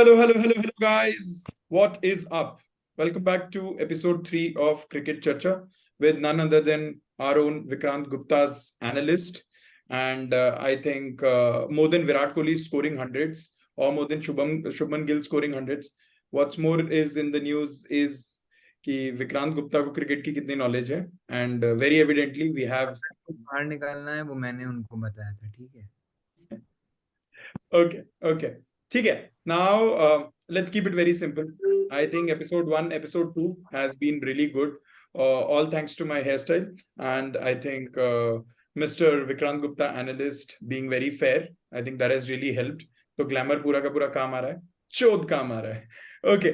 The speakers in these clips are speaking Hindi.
Hello, guys. What is up? Welcome back to episode 3 of Cricket Chacha with none other than our own Vikrant Gupta's analyst. And I think more than Virat Kohli scoring hundreds or more than Shubman Gill scoring hundreds. What's more is in the news is कि विक्रांत गुप्ता को क्रिकेट की कितनी नॉलेज है and very evidently we have बाहर निकालना है वो मैंने उनको बताया था. ठीक है. Okay. ठीक है. Now let's keep it very simple. I think episode 1, episode 2 has been really good. All thanks to my hairstyle, and I think Mr. Vikrant Gupta analyst being very fair. I think that has really helped. तो ग्लैमर पूरा का पूरा काम आ रहा है, चोद काम आ रहा है. ओके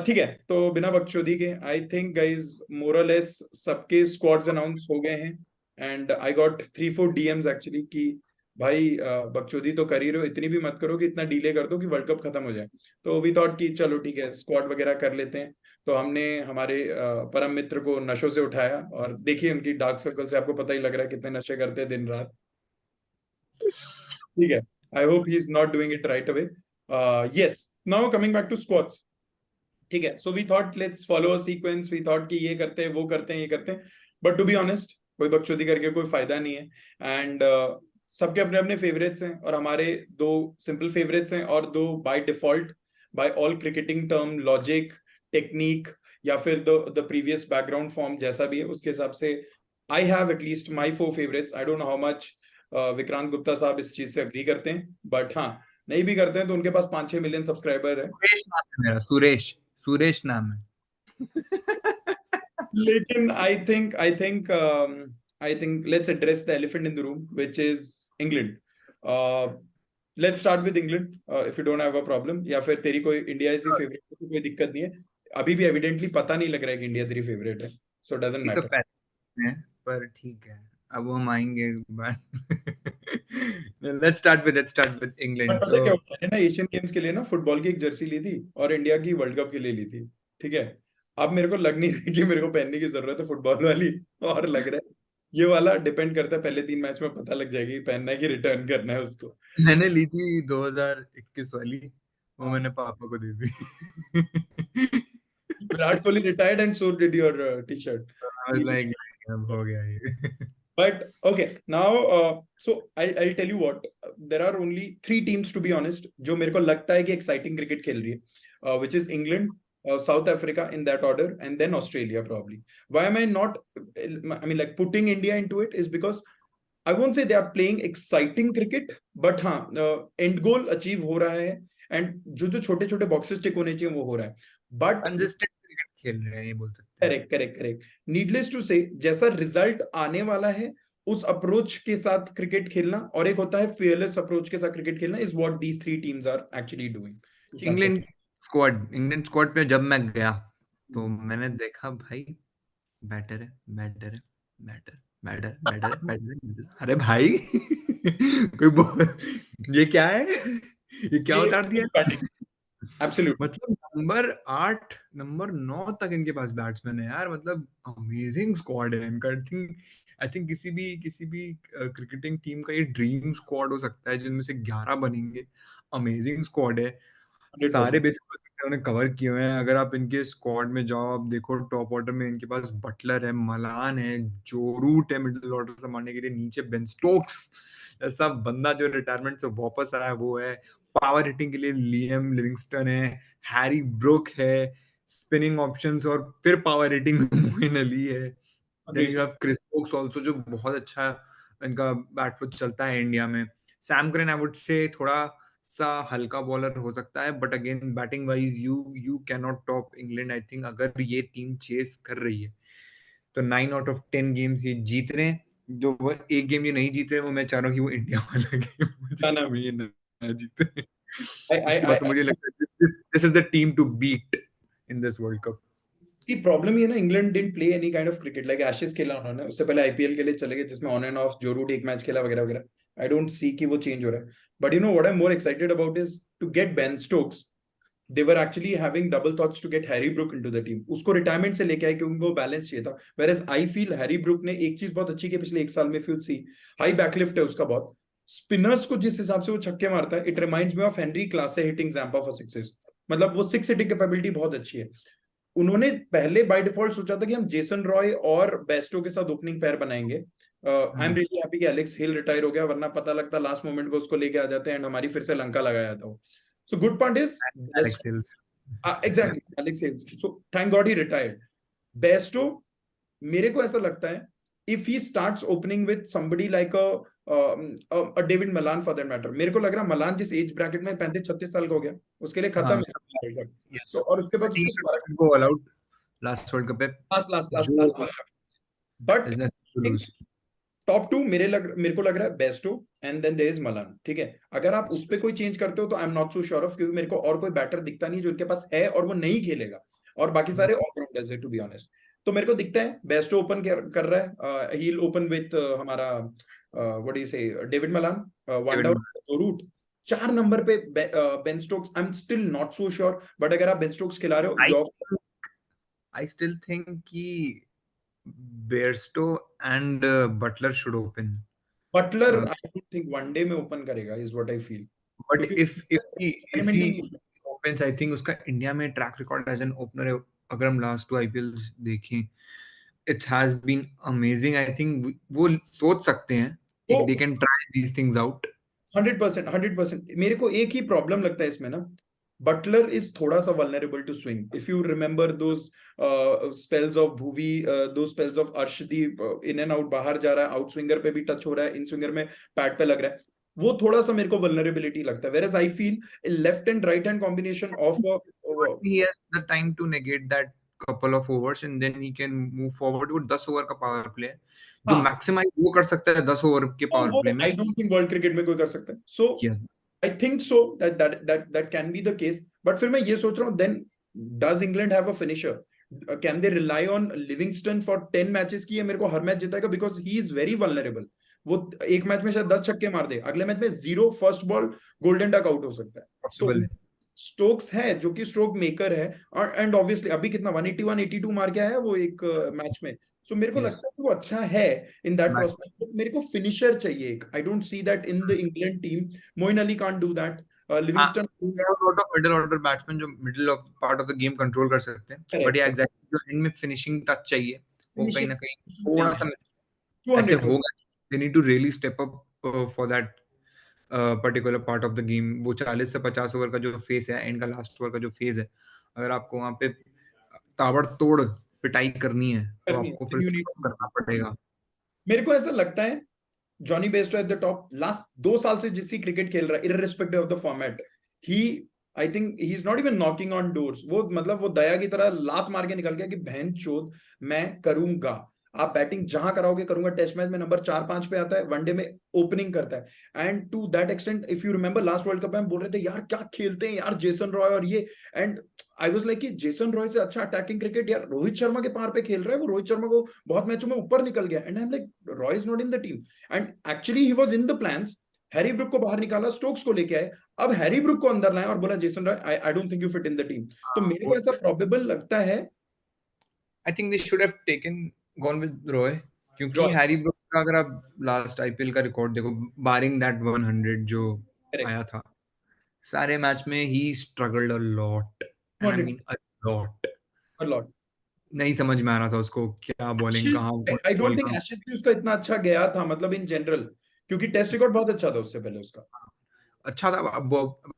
ठीक है. तो बिना बकचोदी के आई थिंक गाइज मोरलेस सबके स्क्वाड्स अनाउंस हो गए हैं and I got 3-4 DMs actually कि भाई बकचोदी तो कर ही रहे हो, इतनी भी मत करो कि इतना डिले कर दो कि वर्ल्ड कप खत्म हो जाए. तो वी थॉट कि चलो ठीक है स्क्वाड वगैरह कर लेते हैं. तो हमने हमारे परम मित्र को नशों से उठाया और देखिए उनकी डार्क सर्कल से आपको पता ही लग रहा है कितने नशे करते हैं दिन रात. ठीक है. I hope he is not doing it right away. Yes, now coming back to squads. ठीक है. So we thought let's follow a sequence. We thought कि ये करते हैं, वो करते हैं, ये करते हैं. बट टू बी ऑनेस्ट कोई बकचोदी करके कोई फायदा नहीं है. एंड सबके अपने अपने फेवरेट्स हैं और हमारे 2 सिंपल फेवरेट्स हैं और 2 by default by all cricketing term logic technique या फिर द प्रीवियस बैकग्राउंड फॉर्म जैसा भी है उसके हिसाब से I have at least my 4 favourites. I don't know how much Vikrant Gupta साहब इस चीज से अग्री करते हैं, बट हाँ नहीं भी करते हैं तो उनके पास 5-6 मिलियन सब्सक्राइबर है. सुरेश नाम है. लेकिन I think let's address the elephant in the room, which is England. Let's start with England, if you don't have a problem. या फिर तेरी कोई इंडिया इज फेवरेट तो कोई दिक्कत नहीं है. अभी भी एविडेंटली पता नहीं लग रहा है कि इंडिया तेरी फेवरेट है, so it doesn't matter. पर ठीक है, अब वो हम आएंगे let's start with England. पता क्या होता है ना, एशियन गेम्स के लिए ना फुटबॉल की एक जर्सी ली थी और इंडिया की वर्ल्ड कप के लिए ली थी. ठीक है. अब मेरे को लग नहीं रही कि मेरे को पहनने की जरूरत है फुटबॉल वाली, और लग रहा है ये वाला डिपेंड करता है पहले 3 मैच में पता लग जाएगी पहनना है कि रिटर्न करना है उसको. मैंने ली थी 2021 वाली, वो मैंने पापा को दे दी. Virat Kohli retired and so did your T-shirt. Like हो गया ये. But okay, now so I'll tell you what, there are only 3 teams to be honest जो मेरे को लगता है कि exciting cricket खेल रही है, which is England, South Africa in that order, and then Australia probably. Why am I not, I mean like putting India into it is because I won't say they are playing exciting cricket, but हाँ end goal achieve हो रहा है and जो छोटे छोटे boxes tick होने चाहिए वो हो रहा है. But consistent cricket खेल रहे हैं ये बोल सकते हैं. करेक्ट. नीडलेस टू से जैसा रिजल्ट आने वाला है उस अप्रोच के साथ क्रिकेट खेलना और एक होता है फियरलेस अप्रोच के साथ क्रिकेट खेलना is what these 3 teams are actually doing. England squad पे जब मैं गया तो मैंने देखा भाई बैटर है. अरे भाई कोई ये क्या है, ये क्या उतार दिया. एब्सोल्यूट. मतलब नंबर 8 नंबर 9 तक इनके पास बैट्समैन है यार. मतलब अमेजिंग स्क्वाड है इनका. आई थिंक किसी भी क्रिकेटिंग टीम का ये ड्रीम स्क्वाड हो सकता है जिनमें से 11 बनेंगे. अमेजिंग स्क्वाड है. सारे बेसिक उन्होंने कवर किए हुए हैं. अगर आप इनके स्क्वाड में जाओ, आप देखो टॉप ऑर्डर में इनके पास बटलर है, मलान है, जो रूट है मिडिल ऑर्डर से मारने के लिए. नीचे बेन स्टोक्स ऐसा बंदा जो रिटायरमेंट से वापस आया वो है. पावर हिटिंग के लिए लियम लिविंगस्टन है, हैरी ब्रुक है, स्पिनिंग ऑप्शंस और फिर पावर हिटिंग में मोइन अली है. Then you have Chris Stokes also जो बहुत अच्छा इनका बैट फुट चलता है इंडिया में. Sam Curran I would say थोड़ा सा हल्का बॉलर हो सकता है, but again batting wise you can not top England. I think अगर ये टीम चेस कर रही है तो 9 आउट ऑफ 10 गेम्स ये जीत रहे हैं. जो वो एक गेम ये नहीं जीत रहे वो मैं चाह रहा हूँ कि वो इंडिया वाला गेम जीते. मुझे लगता है this is the team to beat in this World Cup. की प्रॉब्लम ये ना, England didn't play any kind of cricket like ashes खेला उन्होंने, उससे पहले आईपीएल के लिए चले गए जिसमें ऑन एंड ऑफ जो रूट एक मैच खेला वगैरह वगैरह. आई डोंट सी कि वो चेंज हो रहा है. But you know what I am more excited about is to get Ben Stokes. They were actually having double thoughts to get Harry Brook into the team. उसको रिटायरमेंट से लेके आए क्योंकि उनको बैलेंस चाहिए था. Whereas I feel Harry Brook ने एक चीज बहुत अच्छी की पिछले 1 साल में फ्यूज सी हाई बैकलिफ्ट है उसका बहुत. स्पिनर्स को जिस हिसाब से वो छक्के मारता है, it reminds me of Henry क्लासे हिटिंग जैम्पा फॉर सिक्सेस। मतलब वो सिक्स हिटिंग कैपेबिलिटी बहुत अच्छी है। उन्होंने पहले बाय डिफॉल्ट सोचा था कि हम जेसन रॉय और बेस्टो के साथ ओपनिंग पेयर बनाएंगे। आई एम रियली हैप्पी कि एलेक्स हिल रिटायर हो गया, वरना पता लगता लास्ट मोमेंट पे उसको लेके आ जाते हैं एंड हमारी फिर से लंका लगाया था। So good point is Alex Hills. Exactly Alex hill, so thank God he retired. Bairstow, मेरे को ऐसा लगता है if he starts opening with somebody like a David Malan for that matter, मेरे को लग रहा है मलान जिस एज ब्रैकेट में 35-36 साल का हो गया, उसके लिए खत्म हाँ, है वर्ल्ड कप। yes. तो और उसके बाद I think उसको he go all out last World Cup पे. लास्ट लास्ट लास्ट जो last, but is nothing to lose. Top two मेरे को लग रहा है Bairstow and then there is Malan. ठीक है, अगर आप उस पे कोई चेंज करते हो तो I am not so sure of, क्योंकि मेरे को और कोई बैटर दिखता नहीं जो उनके पास है और वो नहीं खेलेगा, और बाकी सारे ऑलराउंडर्स है टू बी ऑनेस्ट। तो मेरे को दिखता है बेस्टो ओपन कर रहा है, ही विल ओपन विथ हमारा व्हाट डू यू से डेविड मलान, वन डाउन जो रूट 4 नंबर पे Ben Stokes. I am still not so sure, but अगर आप बेन स्टोक्स खिला रहे हो I still think कि Bairstow and Butler should open. Buttler I don't think one day में ओपन करेगा is what I feel, But क्योंकि if he experimenting. opens, I think उसका इंडिया में track record as an opener है। अगर हम लास्ट 2 IPLs देखें, it has been amazing. I think वो सोच सकते हैं कि they can try these things out. 100%, मेरे को एक ही प्रॉब्लम लगता है इसमें ना, बटलर इज थोड़ा सा vulnerable to swing. If you remember those spells of Bhuvi, दो spells of Arshdeep, in and out, बाहर जा रहा है, आउट स्विंगर पे भी टच हो रहा है, इन स्विंगर में पैड पे लग रहा है, वो थोड़ा सा मेरे को वल्नरेबिलिटी लगता है। Whereas I feel left and right hand combination of He has the time to negate that couple of overs and then he can move forward. वो 10 ओवर का पावर प्ले है जो हाँ, मैक्सिमाइज वो कर सकता है 10 ओवर के तो पावर वो प्ले में। I don't think world cricket में कोई कर सकता है। So Yes. I think so that can be the case, but फिर मैं ये सोच रहा हूँ then does England have a finisher? Can they rely on Livingstone for 10 matches की? मेरे को हर मैच जिताएगा because he is very vulnerable. वो एक मैच में शायद 10 छक्के मार दे, अगले मैच में 0 first ball golden duck out हो सकता है। तो Possible है। स्टोक्स है जो कि स्ट्रोक मेकर है, और एंड ऑब्वियसली अभी कितना 181 82 मार के आया है वो एक मैच में। सो मेरे को Yes. लगता है कि वो अच्छा है इन दैट Max. प्रोस्पेक्ट। मेरे को फिनिशर चाहिए एक, I don't see that in the England team. Moeen Ali can't do that, हाँ, Livingstone there are a lot of middle order batsmen जो middle of part of the game control कर सकते हैं, but yeah, करेक्ट exactly जो end में finishing touch चाहिए वो कहीं ना कहीं थोड़ा सा miss ऐसे 200। होगा। They need to really step up for that particular part of the game. वो 40 से 50 ओवर का जो फेस है, एंड का लास्ट ओवर का जो फेज है, अगर आपको वहां पे ताबड़तोड़ पिटाई करनी है तो करनी आपको है फिर करना पड़ेगा। मेरे को ऐसा लगता है Jonny Bairstow at the top last 2 साल से जिसकी क्रिकेट खेल रहा है irrespective of the format, he I think he is not even knocking on doors. वो मतलब वो दया की तरह लात मार के निकल गया कि बहन चोद मैं करूंगा, आप बैटिंग जहां कराओगे करूंगा। टेस्ट मैच में नंबर 4-5 पे आता है, वनडे में ओपनिंग करता है, and to that extent if you remember last World Cup में हम बोल रहे थे यार क्या खेलते हैं यार जेसन रॉय और ये, एंड आई वाज लाइक कि जेसन रॉय से अच्छा अटैकिंग क्रिकेट यार रोहित शर्मा के पार पे खेल रहा है। वो रोहित शर्मा को बहुत मैचों में ऊपर निकल गया, and I am like Roy is not in the team, and actually he was in the plans. Harry Brook को बाहर निकाला, स्टोक्स को लेके आए, अब हैरी ब्रुक को अंदर लाए और बोला Jason Roy I don't think you fit in the team. तो मेरे को ऐसा प्रोबेबल लगता है I think they should have gone with Roy, क्योंकि रॉय। हैरी ब्रूक का अगर आप लास्ट आईपीएल का रिकॉर्ड देखो, बारिंग दैट 100 जो करेक्ट, आया था, सारे मैच में ही struggled a lot, and I 200 mean a lot. a lot। नहीं समझ में आ रहा था उसको क्या बॉलिंग कहाँ, आई डोंट बॉल थिंक कहाँ। एशेज भी उसका इतना अच्छा गया था, मतलब इन जनरल, क्योंकि टेस्ट रिकॉर्ड बहुत अच्छा था उससे पहले उसका। अच्छा था,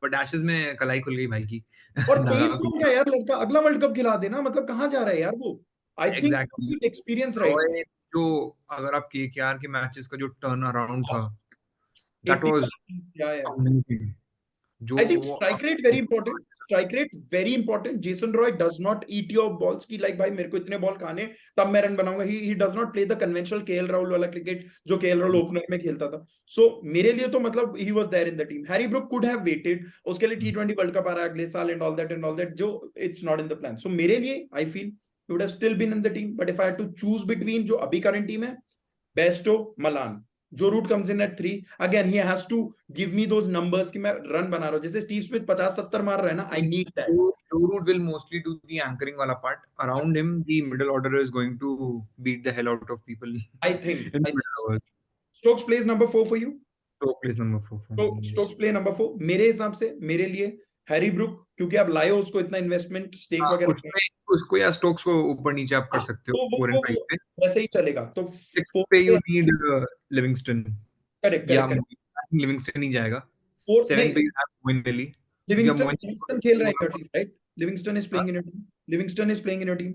बट एशेज में कलाई खुल गई भाई की। और धागा 23 खुल में क्या यार, लड़का अगला वर्ल्ड कप खिला देना, मतलब कहाँ जा रहा है यार वो। आई गया। Think exactly. Experience right. Roy जो, अगर आप केकेआर के मैचेस का जो टर्न अराउंड था, दैट 80 वाज या अमेजिंग। जो I think वो strike rate very important. Strike rate very important. Jason Roy does not eat your balls की like भाई मेरे को इतने बॉल खाने तब मैं रन बनाऊंगा। He does not play the conventional KL Rahul वाला क्रिकेट जो KL राहुल ओपनर में खेलता था। So मेरे लिए तो मतलब he was there in the team. Harry Brook could have waited. उसके लिए T20 वर्ल्ड कप आ रहा है अगले साल and all that जो it's not in the plan. So मेरे लिए I feel he would have still been in the team. But if I had to choose between जो अभी करंट टीम है, Bairstow Malan, Joe Root comes in at 3, again he has to give me those numbers कि मैं रन बना रहा हूं, जैसे स्टीव स्मिथ 50-70 मार रहा है ना, I need that. Root will mostly do the anchoring wala part. Around him, the middle order is going to beat the hell out of people I in think the middle overs. Stokes plays number 4 for you. Stoke plays number 4 for तो me, Stokes yes. Play number 4 मेरे हिसाब से, मेरे लिए हैरी ब्रूक, क्योंकि आप लाए हो उसको, इतना इन्वेस्टमेंट स्टेक हाँ, वगैरह है। उसमें उसको या स्टोक्स को ऊपर नीचे आप कर हाँ, सकते हो तो 4 एंड 5 वो पे। वैसे ही चलेगा। तो 6 फोर पे पे, यू नीड लिविंगस्टन, करेक्ट या correct correct. I think Livingstone ही जाएगा। फोर 7 नहीं, पे यू हैव मोइन, जब लिविंगस्टन मोइन लिविंगस्टन खेल रहा है in your team, right? Livingstone is playing in your team, Livingstone is playing in your team.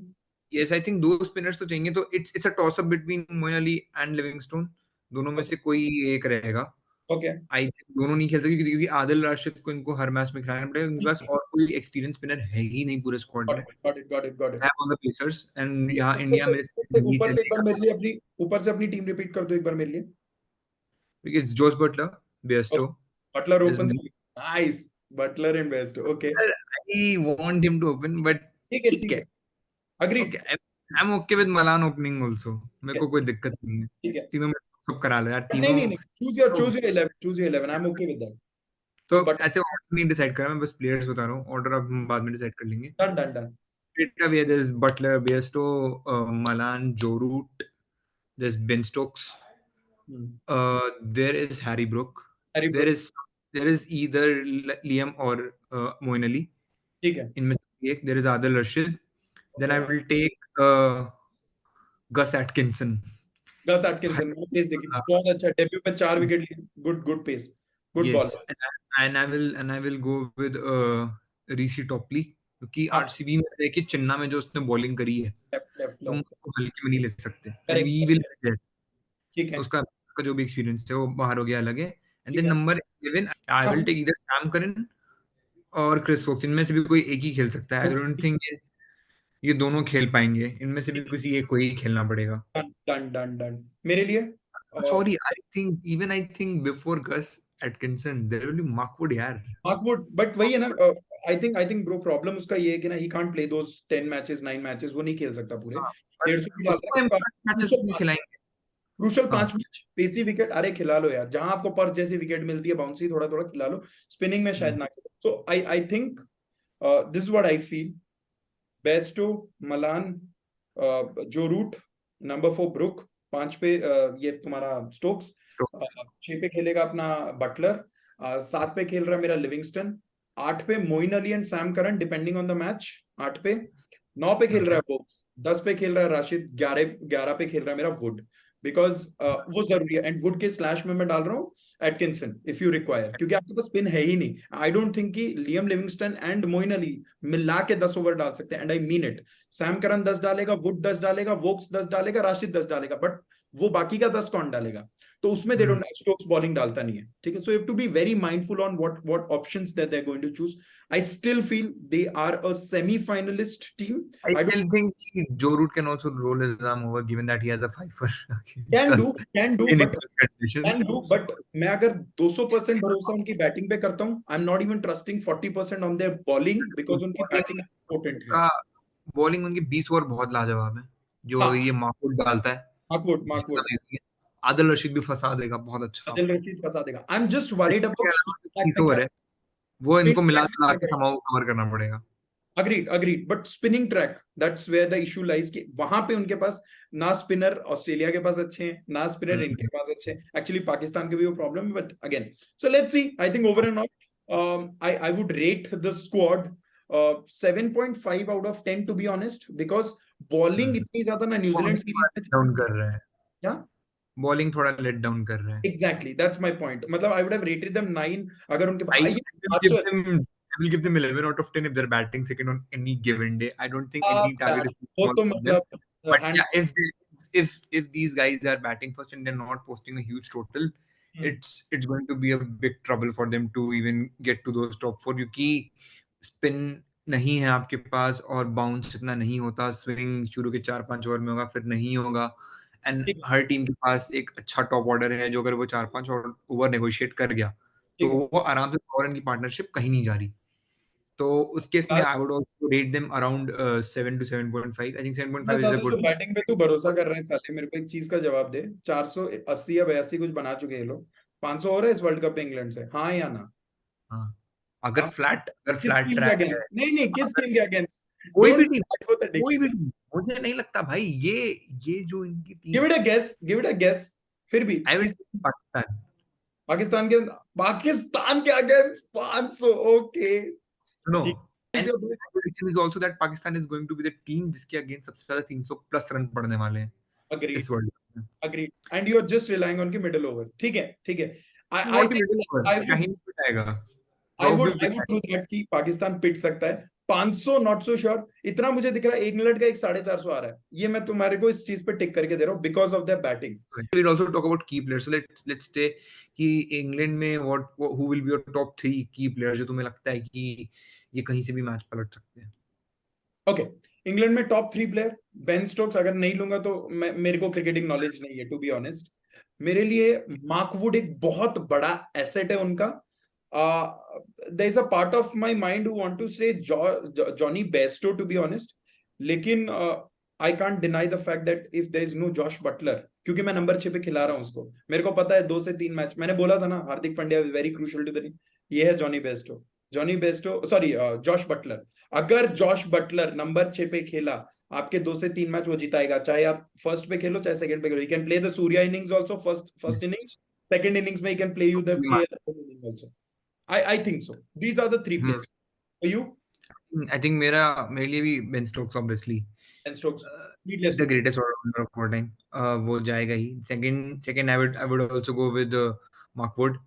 Yes, I think 2 spinners तो चाहिए, तो it's a toss up between Moeen Ali and Livingstone, दोनों में ओके से कोई एक रहेगा। ओके, आई थिंक दोनों नहीं खेल सकते, क्योंकि आदिल राशिद को इनको हर मैच में खिलाना पड़ेगा, उनके पास और कोई एक्सपीरियंस स्पिनर है ही नहीं पूरे स्क्वाड गॉट में। It got it got it got it. Have all the pacers, and यहाँ ऊपर इंडिया से में नहीं ऊपर से एक बार चलेगा, मेरे लिए अपनी, ऊपर से अपनी टीम रिपीट कर दो एक बार मेरे लिए। क्योंकि it's Jos Buttler, Bairstow, Buttler is open, nice, Buttler in best, okay. I want him to open, but ठीक है ठीक ठीक है, है, agreed. Okay, I am okay with Malan opening also, मेरे को कोई दिक्कत नहीं है। ठीक है, तीनों में सब करा लो यार, बट नहीं तीनों। नहीं नहीं, तो, choose your 11, choose your 11, I am okay with that. तो बट ऐसे ऑर्डर नहीं डिसाइड करा, मैं बस प्लेयर्स बता रहा हूँ, ऑर्डर अब हम बाद में डिसाइड कर लेंगे। Done done done. Straight away, there's Butler, Bairstow, Malan, Joe Root, there's Ben Stokes, there is Harry Brook, Harry there Brook, is there is either Liam or Moin Ali. ठीक है। In mistake, there is Adil Rashid. Then I okay, will take Gus Atkinson. Gus Atkinson, मैंने पेस देखी, Uh, बहुत अच्छा डेब्यू में 4 विकेट लिए, good good pace, good ball. yes, and I will go with Rishi Topley, क्योंकि हाँ, आरसीबी में देखिए चिन्ना में जो उसने बॉलिंग करी है, लेफ्ट लेफ्ट तुम लेफ्ट, उसको हल्के में नहीं ले सकते, एंड वी करेक्ट, विल, ठीक है उसका उसका जो भी एक्सपीरियंस है वो बाहर हो गया अलग है। एंड ठीक देन है। नंबर 11 आई हाँ विल हाँ, टेक ईदर सैम करन और क्रिस वोक्स, इनमें से भी कोई एक ही खेल सकता है। आई डोंट थिंक ये दोनों खेल पाएंगे, इनमें से भी किसी एक को ही खेलना पड़ेगा। डन डन डन डन मेरे लिए। Sorry, I think before Gus Atkinson there will be Mark Wood यार। मार्कवुड, बट वही है ना, आई थिंक ब्रो प्रॉब्लम उसका ये है कि ना, he can't play those 10 matches 9 matches, वो नहीं खेल सकता पूरे। हाँ, बट 150 भी डाल उसको रहा है, इम्पैक्ट मैचेस क्रूशल में 5, खिलाएंगे। क्रूशल हाँ, 5 मैच, पेसी विकेट, अरे खिला लो यार, जहां आपको पर्स जैसी विकेट मिलती है बाउंसी, थोड़ा थोड़ा खिला लो, स्पिनिंग में शायद ना खेलो। So I think this is what I feel. Bairstow, Malan, Joe Root, number 4 Brook, 5 पे ये तुम्हारा स्टोक्स, तो 6 पे खेलेगा अपना बटलर, 7 पे खेल रहा है मेरा लिविंगस्टन, 8 पे Moeen Ali and Sam Curran depending on the match, 8 पे, 9 पे खेल रहा है बोक्स, 10 पे खेल रहा है राशिद, 11 पे खेल रहा है मेरा वुड, बिकॉज वो जरूरी है, एंड वुड के स्लैश में मैं डाल रहा हूँ एटकिंसन इफ यू रिक्वायर, क्योंकि आपके पास स्पिन है ही नहीं। आई डोंट थिंक कि Liam Livingstone and Moeen Ali मिला के 10 ओवर डाल सकते हैं, and I mean it. Sam Curran 10 डालेगा, वुड 10 डालेगा, वोक्स 10 डालेगा, राशिद 10 डालेगा, बट वो बाकी का 10 कौन डालेगा? तो उसमें दे डोंट, स्टोक्स बॉलिंग डालता नहीं है, ठीक है। So you have to be very mindful on what options that they are going to choose. I still feel they are a semifinalist team. I I don't, still think Joe Root can also roll his arm over, given that he has a fifer against can do us can do in but equal can conditions. Do So, but मैं अगर 200% भरोसा उनकी बैटिंग पे करता हूँ, आई am not even trusting 40% on their bowling, because उनकी बैटिंग bowling इंपॉर्टेंट है। का बॉलिंग उनकी 20 ओवर बहुत लाजवाब है, जो हाँ, ये माहौल डालता है। Mark Wood This is Mark Wood, amazing है। आदिल रशीद भी फंसा देगा बहुत अच्छा। आदिल रशीद फंसा देगा। I am just worried about spin track 30 में क्या, ओवर है, वो स्पिन इनको मिला ट्रैक जुला में के क्या, समाओ कवर करना पड़ेगा। Agreed agreed, but spinning track, that's where the issue lies, कि वहां पे उनके पास ना स्पिनर ऑस्ट्रेलिया के पास अच्छे हैं, ना स्पिनर इनके पास अच्छे हैं, एक्चुअली पाकिस्तान के भी वो प्रॉब्लम है, but again, so let's see. I think over and all, I would rate the squad 7.5 out of 10 to be honest, because bowling इतनी ज्यादा ना न्यूजीलैंड सीरीज में थी। डाउन कर रहे हैं, क्या, बॉलिंग थोड़ा लेट डाउन कर रहे हैं। एग्जैक्टली दैट्स माय पॉइंट, मतलब I would have rated them 9 अगर उनके I पास ये will give Archer, them I will give them 11 out of 10 if they're batting second on any given day. I don't think any target यार is too वो small तो for them. मतलब But hand, yeah, if these guys are batting first and they're not posting a huge total, it's going to be a big trouble for them to even get to those top four, क्योंकि spin नहीं है आपके पास और बाउंस इतना नहीं होता, स्विंग शुरू के 4-5 ओवर में होगा फिर नहीं होगा, एंड ठीक हर टीम के पास एक अच्छा टॉप ऑर्डर है जो अगर वो 4-5 ओवर नेगोशिएट कर गया तो ठीक है। वो आराम से फॉरेन की पार्टनरशिप कहीं नहीं जा रही। तो उस केस में यार आई would also rate them around 7 to 7.5। I think मैं 7.5 इज अ साले जो गुड। बैटिंग पे तू भरोसा कर रहे हैं साले, मेरे को एक चीज का जवाब दे। 480 या 82 कुछ बना चुके हैं ये लोग, 500 हो रहा है इस वर्ल्ड कप में इंग्लैंड से, हाँ या ना? हाँ, हाँ, अगर किस फ्लैट टीम के ट्रैक है, अगेंस्ट? नहीं नहीं, किस अगर टीम के अगेंस्ट? कोई भी don't team, start with the कोई भी टीम, मुझे नहीं लगता भाई ये जो इनकी टीम, give it a guess, give it a guess, फिर भी I will kiss, take Pakistan. Pakistan के against 500, okay. No. Is And your my prediction is also that Pakistan is going to be the team जिसके अगेंस्ट सबसे ज्यादा 300 प्लस रन पड़ने वाले हैं agreed, इस वर्ल्ड कप में। agreed, and you are just relying on की middle over, ठीक है, ठीक है। I Not think middle over, I would Shaheen भी पिटाएगा, I रॉफ भी would I would पिटाएगा। do that कि पाकिस्तान पिट सकता है। 500 नॉट सो श्योर। इतना मुझे दिख रहा है, 1 मिनट का एक 450 आ रहा है। ये मैं तुम्हारे को इस चीज पे टिक करके दे रहा हूँ because of the batting. We'll also talk about key players. So let's say कि इंग्लैंड में who will be your top 3 key players जो तुम्हें लगता है कि ये कहीं से भी मैच पलट सकते हैं। ओके, इंग्लैंड में टॉप 3 प्लेयर, बेन स्टोक्स अगर नहीं लूंगा तो मेरे को क्रिकेटिंग नॉलेज नहीं है टू बी ऑनेस्ट। मेरे लिए मार्क वुड एक बहुत बड़ा एसेट है उनका। There is a part of my mind who want to say Jonny Bairstow to be honest, लेकिन I can't deny the fact that if there is no Jos Buttler, क्योंकि मैं नंबर 6 पे खिला रहा हूं उसको, मेरे को पता है 2 से 3 मैच मैंने बोला था ना, Hardik Pandya very crucial to the team. ये है Jonny Bairstow sorry Josh Buttler. अगर जॉश बटलर नंबर 6 पे खेला, आपके 2 से 3 मैच वो जिताएगा, चाहे आप फर्स्ट पे खेलो चाहे सेकंड पे खेलो। He can play the Surya innings also, first innings, second innings में he can play you the inning also. I think so these are the 3 for फॉर यू। I think मेरे लिए भी Ben Stokes obviously and Stokes needless the to greatest all-rounder of all time, वो जाएगा ही। Second I would also go with Mark Wood.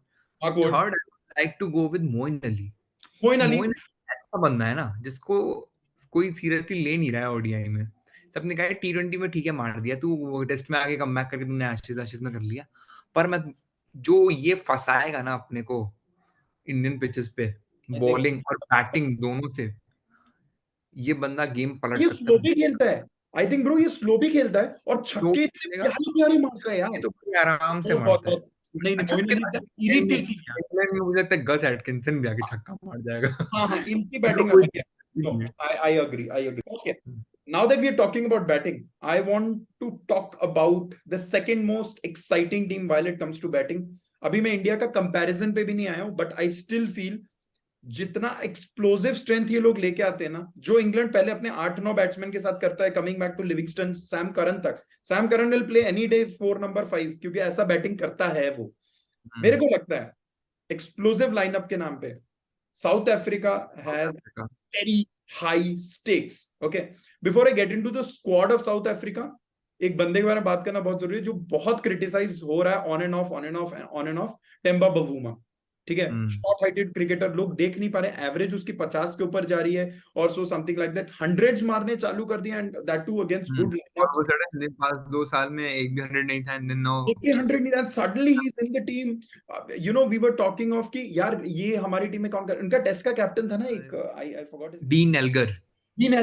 Mark Third I would like to go with Moin Ali. Moin Ali. Moin ऐसा बंदा है ना जिसको कोई सीरियसली ले नहीं रहा है ओडीआई में। सबने कहा T20 में ठीक है मार दिया तू, वो टेस्ट में आगे कमबैक करके तुमने एशेज में कर लिया, पर मैं जो ये फंसाएगा ना अपने को इंडियन पिचेस पे बॉलिंग और बैटिंग दोनों से, ये बंदा गेम पलट ये सकता स्लो है। भी खेलता है। आई थिंक ब्रो ये स्लो भी खेलता है और जो छक्के इतने खेलेगा प्यारे प्यारे मारता है यार। ये तो बड़े आराम से बहुत बहुत मारता है। बहुत नहीं नहीं, अच्छा मोइन अली इरिटेटिंग है। इंग्लैंड में मुझे लगता है गस एटकिंसन भी आके छक्का मार जाएगा। हाँ हाँ, इनकी ये तो बैटिंग कोई अलग है। No, नहीं है। I agree. I agree. Okay. Now that we are talking about batting, I want to talk about the second most exciting team while it comes to batting. अभी मैं इंडिया का कंपैरिजन पे भी नहीं आया हूं, बट आई स्टिल फील जितना एक्सप्लोसिव स्ट्रेंथ ये लोग लेके आते हैं ना, जो इंग्लैंड पहले अपने 8-9 बैट्समैन के साथ करता है, coming back to Livingstone, Sam Curran तक। Sam Curran will play any day 4 number 5 क्योंकि ऐसा बैटिंग करता है वो। मेरे को लगता है एक्सप्लोसिव लाइनअप के नाम पे south Africa has very high stakes. Okay, before I get into the squad of South Africa, एक बंदे के बारे में बात करना बहुत जरूरी है जो बहुत क्रिटिसाइज हो रहा है on and of on and of on and of, Temba Bavuma. ठीक है, शॉर्ट हाइटेड क्रिकेटर, लोग देख नहीं पा रहे, एवरेज उसकी 50 के ऊपर जा रही है और so something like that, hundreds मारने चालू कर दिया and that too against good और वो सडन पास 2 साल में एक भी 100 नहीं था एंड देन नाउ 100 नहीं, suddenly he is in the team. You know, we were talking of कि यार ये हमारी टीम में कौन कर, उनका टेस्ट का कैप्टन था ना एक, I forgot his Dean Elgar. Dean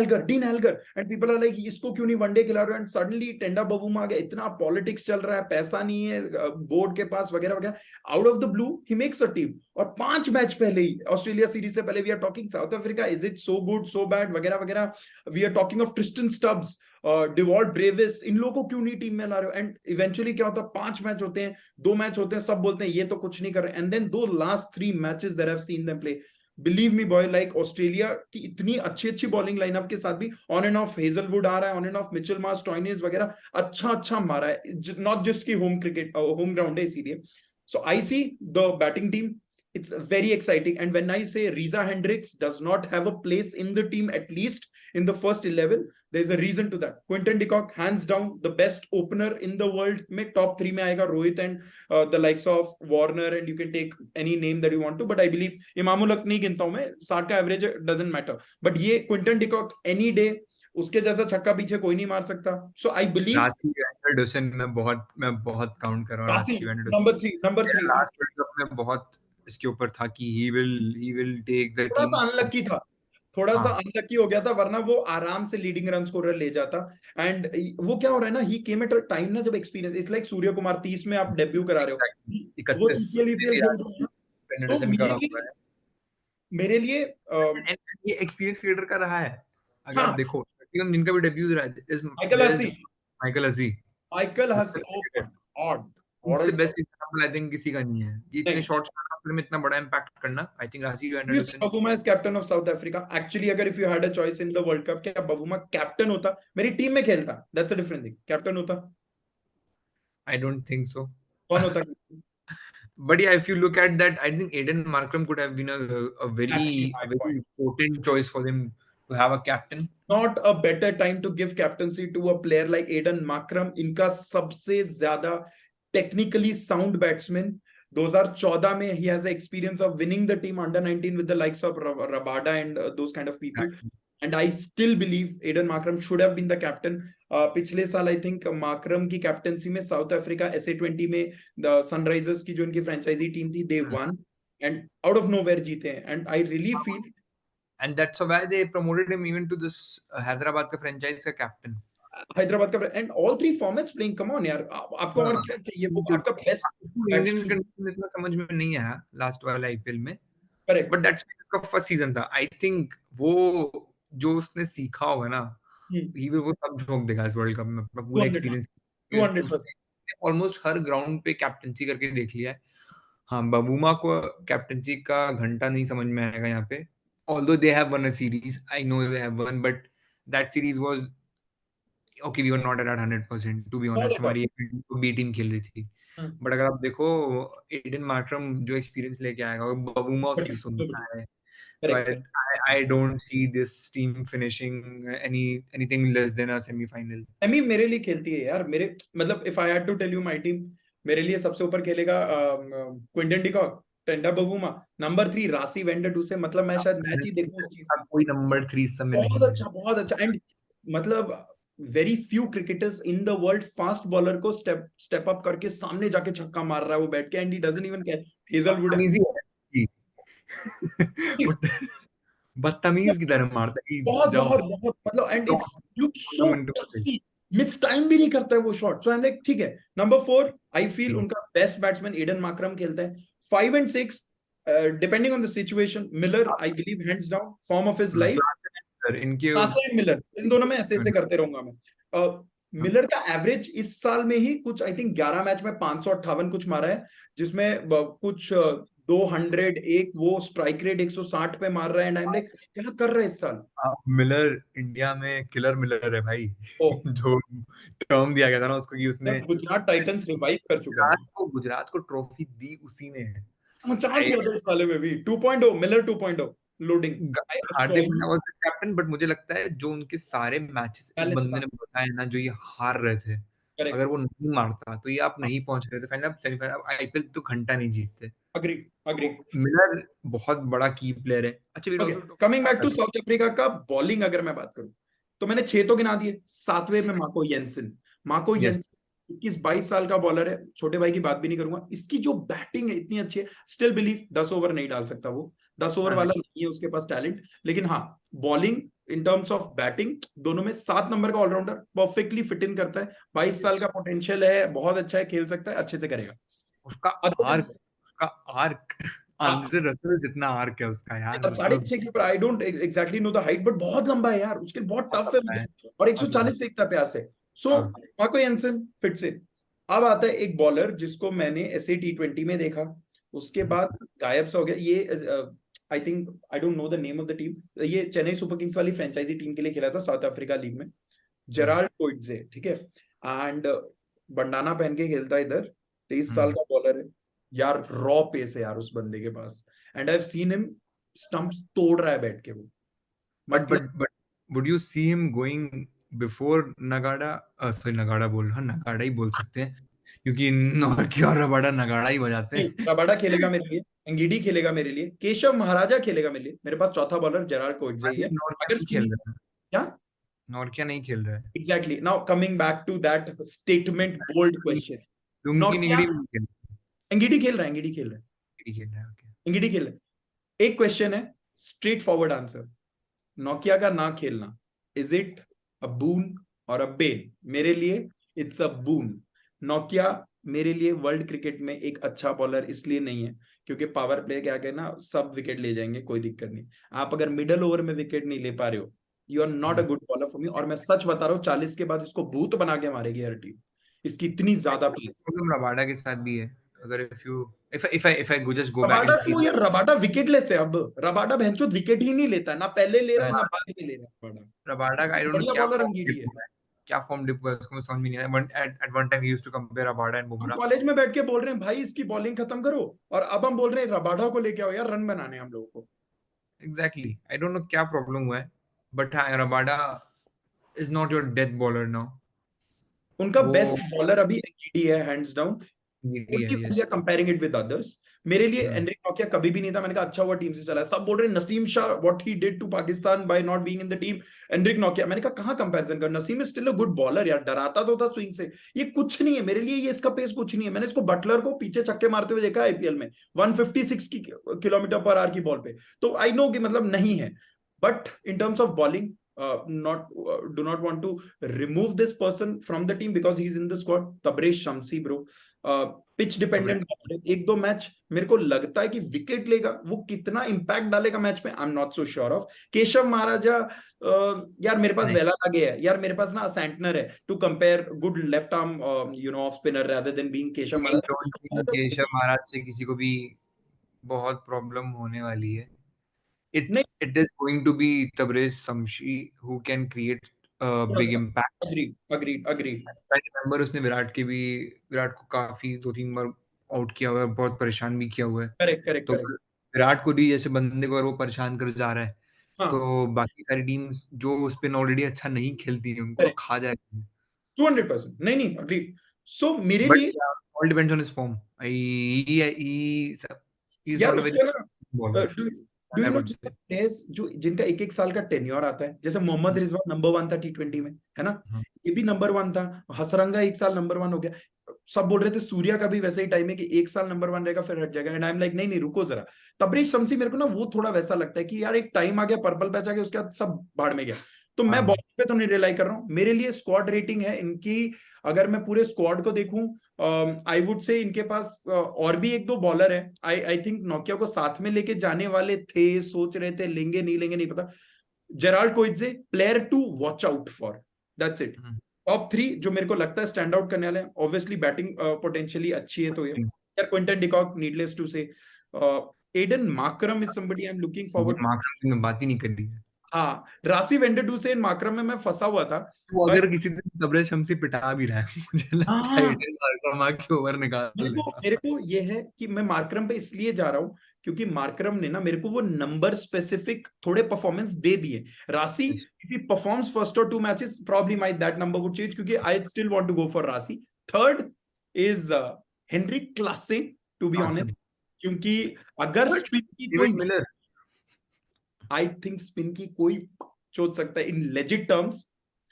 Elgar and people are like इसको क्यों नहीं वनडे खिला रहे, एंड सडनली टेंडा बवूमा आ गया। इतना पॉलिटिक्स चल रहा है, पैसा नहीं है बोर्ड के पास वगैरह वगैरह, out of the blue he makes a team. और 5 मैच पहले ही, ऑस्ट्रेलिया सीरीज से पहले, we are talking South Africa is it so good so bad वगैरह वगैरह, we are talking of Tristan Stubbs, Dewald Brevis, इन लोगों को क्यों नहीं टीम में ला रहे हो। एंड इवेंचुअली क्या होता है, 5 मैच होते हैं, 2 मैच होते हैं, सब बोलते हैं ये तो कुछ नहीं कर रहे, एंड देन दो last 3 matches that I have seen them play, believe me boy, like Australia की इतनी अच्छी अच्छी बॉलिंग लाइनअप के साथ भी ऑन एंड ऑफ हेजलवुड आ रहा है, on and off Mitchell Marsh, Stoinis वगैरह अच्छा मारा है, नॉट जस्ट की होम क्रिकेट होम ग्राउंड है इसीलिए। So I see the batting team, it's very exciting, and when I say Riza Hendricks does not have a place in the team, at least in the first 11, there's a reason to that. Quinton de Kock, hands down the best opener in the world, mein top 3 mein aayega, Rohit and the likes of Warner, and you can take any name that you want to, but I believe Imamul Haq nahi ginta hu main, 60 का average doesn't matter, but ये Quinton de Kock any day उसके जैसा छक्का पीछे कोई नहीं मार सकता। सो आई बिलीव राशि एंडरसन मैं बहुत काउंट कर रहा हूँ राशि राशि Anderson. Number 3 last World Cup में बहुत इसके ऊपर था कि ही विल टेक द थोड़ा टीम। सा अनलकी था, थोड़ा सा हाँ अनलकी हो गया था, वरना वो आराम से लीडिंग रन स्कोरर ले जाता। एंड वो क्या हो रहा है ना, ही केम एट अ टाइम ना जब experience, it's like Surya Kumar 30 में आप डेब्यू करा रहे हो, वो 31 ईपीएल खेल रहे हैं। तो एंडरसन का हुआ है। मेरे लिए ये एक्सपीरियंस क्रिएटर का रहा है, अगर आप हाँ, देखो जिनका भी डेब्यू रहा है is Michael Hussey, Michael Hussey. Michael Hussey, oh god, इससे बेस्ट एग्जांपल आई थिंक किसी का नहीं है कि इतने नहीं, शॉर्ट में इतना बड़ा इंपैक्ट करना। I think Rassie Anderson Bavuma is captain of South Africa. Actually अगर if you had a choice in the world cup, क्या बवूमा कैप्टन होता, मेरी टीम में खेलता, that's a different thing, captain होता, आई डोंट थिंक सो। कौन होता? But yeah, if you look at that, I think Aiden Markram could have been a Exactly my very point. important choice for them to have a captain. Not a better time to give captaincy to a player like Aiden Markram. इनका सबसे ज्यादा technically sound batsman. 2014 में he has experience of winning the team under 19 with the likes of Rabada and those kind of people. And I still believe Aiden Markram should have been the captain. पिछले साल आई थिंक माकरम की कैप्टनसी में साउथ अफ्रीका SA20 में द सनराइजर्स की जो इनकी फ्रेंचाइजी टीम थी they won and out of nowhere जीते हैं. And I really feel And that's why they promoted him even to this Hyderabad का franchise का captain. हैदराबाद का and all three formats playing. Come on यार, आपको और क्या चाहिए? वो आपका बेस्ट इंडियन कंडीशन इतना समझ में नहीं आया लास्ट वाले आईपीएल में. करेक्ट. बट दैट्स उसका फर्स्ट सीजन था. आई थिंक वो जो उसने सीखा होगा ना, ही वो सब झोंक देगा इस वर्ल्ड कप में अपना पूरा एक्सपीरियंस. 200% ऑलमोस्ट हर ग्राउंड पे कैप्टनसी करके देख लिया है. हाँ, बबूमा को कैप्टनसी का घंटा नहीं समझ में आएगा यहाँ पे. Although they have won a series, I know they have won, but that series was okay. We were not at 100%, to be honest. हमारी बी टीम खेल रही थी. बट अगर आप देखो एडन मार्करम जो एक्सपीरियंस लेके आएगा, बबूमा उसकी सुनता है. So I don't see this team finishing anything less than a semi-final. Semi मेरे लिए खेलती है यार. मेरे मतलब if I had to tell you my team, मेरे लिए सबसे ऊपर खेलेगा Quinton de Kock, Temba Bavuma, number 3 Rassie vendor से. मतलब मैं शायद मैच ही देखूं उस चीज. कोई नंबर 3 इस समय नहीं बहुत अच्छा, बहुत अच्छा. एंड मतलब very few cricketers in the world fast bowler को स्टेप अप करके सामने जाके छक्का मार रहा है वो बैठ के. And he doesn't even care. Hazlewood बदतमीज की तरह मारता है. बहुत बहुत बहुत मतलब. And it's look so toughie. Miss time भी नहीं करता है वो shot. So I am like ठीक है. नंबर 4 आई फील उनका बेस्ट बैट्समैन एडन मार्करम खेलता है. 5 and 6 depending on the situation, Miller I believe hands down form of his life. इनके मिलर, इन दोनों में ऐसे करते रहूंगा मैं. मिलर का एवरेज इस साल में ही कुछ आई थिंक 11 मैच में 558 कुछ मारा है, जिसमें कुछ 201 वो स्ट्राइक रेट 160 पे मार रहा है. एंड आई एम लाइक क्या कर रहा है इस साल. मिलर इंडिया में किलर मिलर है भाई. जो टर्म दिया गया था ना उसको कि उसने गुजरात टाइटंस रिवाइव कर चुका है. गुजरात को ट्रॉफी दी उसी ने है. मचा दिया था इस वाले में भी. 2.0 Miller 2.0 loading. Hardik Pandya was the captain. But मुझे लगता है जो उनके सारे मैचेस इस बंदे ने बताए ना, जो ये हार रहे थे, अगर वो नहीं मारता तो ये आप नहीं पहुंच रहे थे फाइनल, सेमीफाइनल. आईपीएल तो घंटा नहीं जीतते. अग्री. मिलर बहुत बड़ा की प्लेयर है. अच्छा, coming back to South Africa का बॉलिंग अगर मैं बात करूं तो मैंने 6 तो गिना दिए. 7वें में मार्को येंसन. 21-22 साल का बॉलर है. छोटे भाई की बात भी नहीं करूंगा. इसकी जो बैटिंग है इतनी अच्छी है. स्टिल बिलीव 10 ओवर नहीं डाल सकता वो. 10 ओवर वाला नहीं है उसके पास टैलेंट. लेकिन हाँ, bowling in terms of batting दोनों में 7 नंबर का ऑलराउंडर परफेक्टली फिट इन करता है. 22 साल का पोटेंशियल है. बहुत अच्छा है, खेल सकता है, अच्छे से करेगा. उसका आर्क आंद्रे रसल जितना आर्क है उसका यार. 6.5 के ऊपर. I don't exactly know the height, but बहुत लंबा है यार. उसके बहुत टफ है और 140 फेंकता है प्यार से. सो मार्को येंसन फिट से. अब आता है एक बॉलर जिसको मैंने SA T20 में देखा, उसके बाद गायब सा हो गया. ये आई think I don't know the name of the team. ये चेन्नई सुपर किंग्स वाली फ्रेंचाइजी टीम के लिए खेला था साउथ अफ्रीका लीग में. जेराल्ड कोइट्जे, ठीक है. एंड बंडाना पहन के खेलता है इधर. 23 साल का बॉलर है यार. रॉ पेस है यार उस बंदे के पास. And I have seen him stumps तोड़ रहा है बैठ के वो. But would you see him going before नगाड़ा? सॉरी, नगाड़ा बोल रहा, नगाड़ा ही बोल सकते हैं क्योंकि नॉर्किया और रबाडा नगाड़ा ही बजाते हैं. रबाडा खेलेगा मेरे लिए, अंगीडी खेलेगा मेरे लिए, केशव महाराजा खेलेगा मेरे लिए. मेरे पास चौथा बॉलर जेराल्ड कोइट्जे ही है. अगर खेल रहा है क्या नॉर्किया नहीं खेल रहा है. Exactly. Now coming back to that statement bold question. Ngidi खेल रहा है. अंगीडी खेल रहा है. एक क्वेश्चन है, स्ट्रेट फॉरवर्ड आंसर. नोकिया का ना खेलना, इज इट अ बून और अ बेन? मेरे लिए इट्स अ बून. नोकिया मेरे लिए वर्ल्ड क्रिकेट में एक अच्छा बॉलर इसलिए नहीं है क्योंकि पावर प्ले क्या कहना, सब विकेट ले जाएंगे, कोई दिक्कत नहीं. आप अगर मिडल ओवर में विकेट नहीं ले पा रहे हो, you are not a good bowler for me. और मैं सच बता रहा हूँ, 40 के बाद इसको भूत बना के मारेगी हर टीम. इसकी इतनी ज्यादा प्लेस. रबाडा के साथ भी है. अगर if I just go back and see यार रबाडा विकेटलेस है. अब रबाडा भैंचोद विकेट ही नहीं लेता है. ना पहले ले रहा है ना बाद में ले रहा है. रबाडा का I don't know क्या बॉलर अंगीडी है. क्या फॉर्म डिप हुआ है उसको, समझ में नहीं आया। At one time he used to compare Rabada and um Bumrah. College में बैठ के बोल रहे हैं भाई इसकी बॉलिंग खत्म करो, और अब हम बोल रहे हैं रबाडा को लेके आओ यार, रन बनाने हैं हम लोगों को। एग्जैक्टली, आई डोंट नो क्या प्रॉब्लम हुआ है, बट हाँ, Rabada is not your death bowler now. उनका वो बेस्ट बॉलर अभी एनगीडी है, हैंड्स डाउन। नीडी ओनली है, we yes. Are comparing it with others. मेरे लिए एनरिक नोकिया कभी भी नहीं था। मैंने कहा अच्छा हुआ टीम से चला है। सब बोल रहे हैं Naseem Shah what he did to Pakistan by not being in the team. Anrich नोकिया, मैंने कहा कहां कंपैरिजन कर, Naseem is still a good bowler यार, डराता तो था स्विंग से। ये कुछ नहीं है मेरे लिए, ये इसका पेस कुछ नहीं है। मैंने इसको बटलर को पीछे छक्के मारते हुए देखा आईपीएल में 156 किलोमीटर पर आवर की बॉल पे, तो आई नो कि मतलब नहीं है। But in terms of bowling, not do not want to remove this person from the team because he's in the squad. Tabriz Shamsi bro, pitch dependent एक दो मैच मेरे को लगता है कि विकेट लेगा, वो कितना इंपैक्ट डालेगा मैच में I am not so sure of. Keshav Maharaja, यार मेरे पास नहीं, वेला लगे है यार, मेरे पास ना सैंटनर है to compare good left arm off spinner rather than being Keshav I don't think Maharaja. Keshav Maharaj से किसी को भी बहुत प्रॉब्लम होने वाली है। नहीं, It is going to be Tabriz Shamsi who can create a big impact. Agreed agreed agreed. I remember उसने विराट को काफी 2-3 बार आउट किया हुआ है, बहुत परेशान भी किया हुआ है। करेक्ट करेक्ट तो करेक्ट। विराट कोहली जैसे बंदे को अगर वो परेशान कर जा रहा है, हाँ, तो बाकी सारी टीम्स जो उस पे ऑलरेडी अच्छा नहीं खेलती है उनको तो करेक्ट, खा जाएगी। 200%, नहीं नहीं अग्रीड। सो मेरे बट लिए all depends on his form. He is यार नॉट अ वेरी उसका ना, bowler, do do you I know would say. Players जो जिनका एक एक साल का टेन्योर आता है, जैसे मोहम्मद रिजवान नंबर वन था टी20 में, है ना, ये भी नंबर वन था। हसरंगा एक साल नंबर वन हो गया। सब बोल रहे थे सूर्या का भी वैसे ही टाइम है कि एक साल नंबर वन रहेगा फिर हट जाएगा, एंड आई एम लाइक नहीं नहीं रुको जरा। तबरीज शमसी मेरे को ना वो थोड़ा वैसा लगता है कि यार एक टाइम आ गया, पर्पल पैच आ गया, उसके बाद सब भाड़ में गया। तो मैं हाँ, बॉलिंग पे तो नहीं रिलाई कर रहा हूँ। मेरे लिए स्क्वाड रेटिंग है इनकी, अगर मैं पूरे स्क्वाड को देखूं, आई वुड से इनके पास और भी एक दो बॉलर है। आई थिंक नोकिया को साथ में लेके जाने वाले थे, सोच रहे थे लेंगे नहीं पता। Gerald Coetzee player to watch out for, that's it. Top three जो मेरे को लगता है स्टैंड आउट करने वाले हैं, ऑब्वियसली बैटिंग पोटेंशियली अच्छी है तो ये यार Quinton de Kock, needless to say. Aiden Markram is somebody I am looking मुझे फॉरवर्ड। मार्क्स की मैं बात ही नहीं कर रही है। हाँ, राशिव एंडरडूसेन मार्करम में मैं फंसा हुआ था। वो बट अगर किसी दिन तबरेज शमसी पिटा भी रहा है मुझे लगता है हाँ, एडन मार्करम के ओवर निकाल देगा। मेरे को ये है कि मैं मार्करम पे इसलिए जा रहा हूं क्योंकि मार्करम ने ना मेरे को वो नंबर स्पेसिफिक थोड़े परफॉर्मेंस दे दिए। Rassie if he performs first और two matches probably my that number would change, क्योंकि I still want to go for Rassie. Third is Henry Klaasen, to be honest, awesome, क्योंकि अगर स्पिन की कोई, डेविड मिलर। आई थिंक स्पिन की कोई सोच सकता है in legit terms,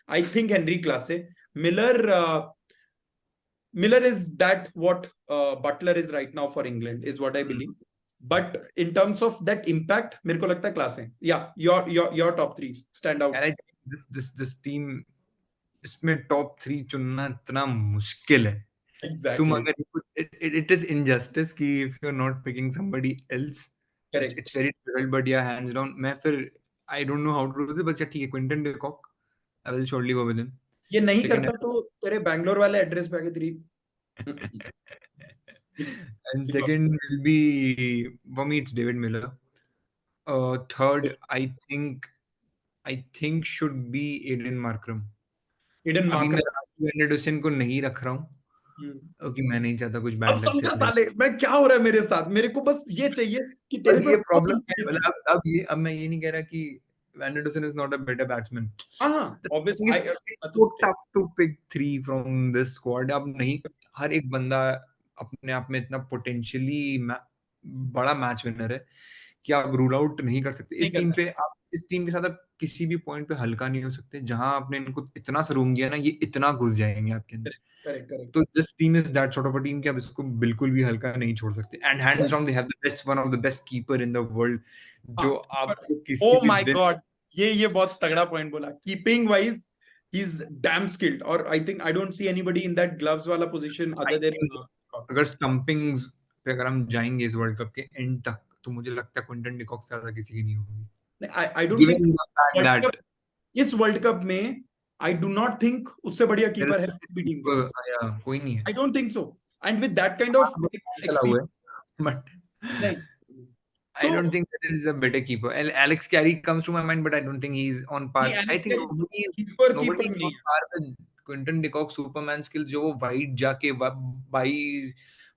I think Henry Klaasen. Miller, Miller is that what Butler is right now for England is what I believe. But in terms of that impact, मेरे को लगता है क्लास है। Yeah, your top three stand out. This team, इसमें टॉप 3 चुनना इतना मुश्किल है। तुम Exactly. अगर इट इज इनजस्टिस कि if you are not picking somebody else, Correct. It's very difficult, but या हैंड्स डाउन मैं फिर I don't know how to do this, बस ठीक है, Quinton de Kock, I will surely go with him. ये नहीं सेकंड करता तो तेरे बैंगलोर वाले एड्रेस पे आके तेरी and second will be, for me it's David Miller. Third, I think should be Aiden Markram. Hidden अभी मैं मार्कर। राशिद एंडरसन को नहीं रख रहा हूँ क्योंकि मैं नहीं चाहता कुछ अब बैड लक समझा चल जाए। साले मैं क्या हो रहा है मेरे साथ, मेरे को बस ये चाहिए कि तेरे बट पे ये प्रॉब्लम है, बहुत- मतलब अब मैं ये नहीं कह रहा कि Anderson is not a better batsman. हाँ, The obvious thing is, I it's so tough to pick 3 from this squad. अब नहीं, हर एक बंदा अपने आप में इतना पोटेंशियली बड़ा मैच विनर है कि आप रूल आउट नहीं कर सकते। नहीं करता। इस टीम के साथ आप किसी भी पॉइंट पे हल्का नहीं हो सकते। जहां आपने इनको इतना सा रूम दिया ना, ये इतना घुस जाएंगे आपके अंदर। Correct correct. तो this team is that sort of a team कि आप इसको बिल्कुल भी हल्का नहीं छोड़ सकते। And hands down they have the best, one of the best keeper in the world, जो आपको किसी ओ भी माय दिन गॉड, ये बहुत तगड़ा पॉइंट बोला। Keeping wise he is damn skilled, और I think I don't see anybody in that gloves वाला position I other than. Think अगर स्टंपिंग्स पे अगर हम जाएंगे इस वर्ल्ड कप के एंड तक, तो मुझे लगता है क्विंटन डिकॉक से ज्यादा किसी की नहीं होगी। आई don't think giving the fact world cup, that इस वर्ल्ड कप में आई डू नॉट थिंक उससे बढ़िया कीपर है किसी भी टीम के पास। कोई नहीं है। I don't think so, and with that kind of चला हुआ है, बट नहीं, I don't think that is a better keeper. Alex Carey comes to my mind, but I don't think he's on par. नहीं, I Alex think keeper nobody is नहीं on है। par with Quinton de Kock Superman skills, जो वो वाइड जाके बाई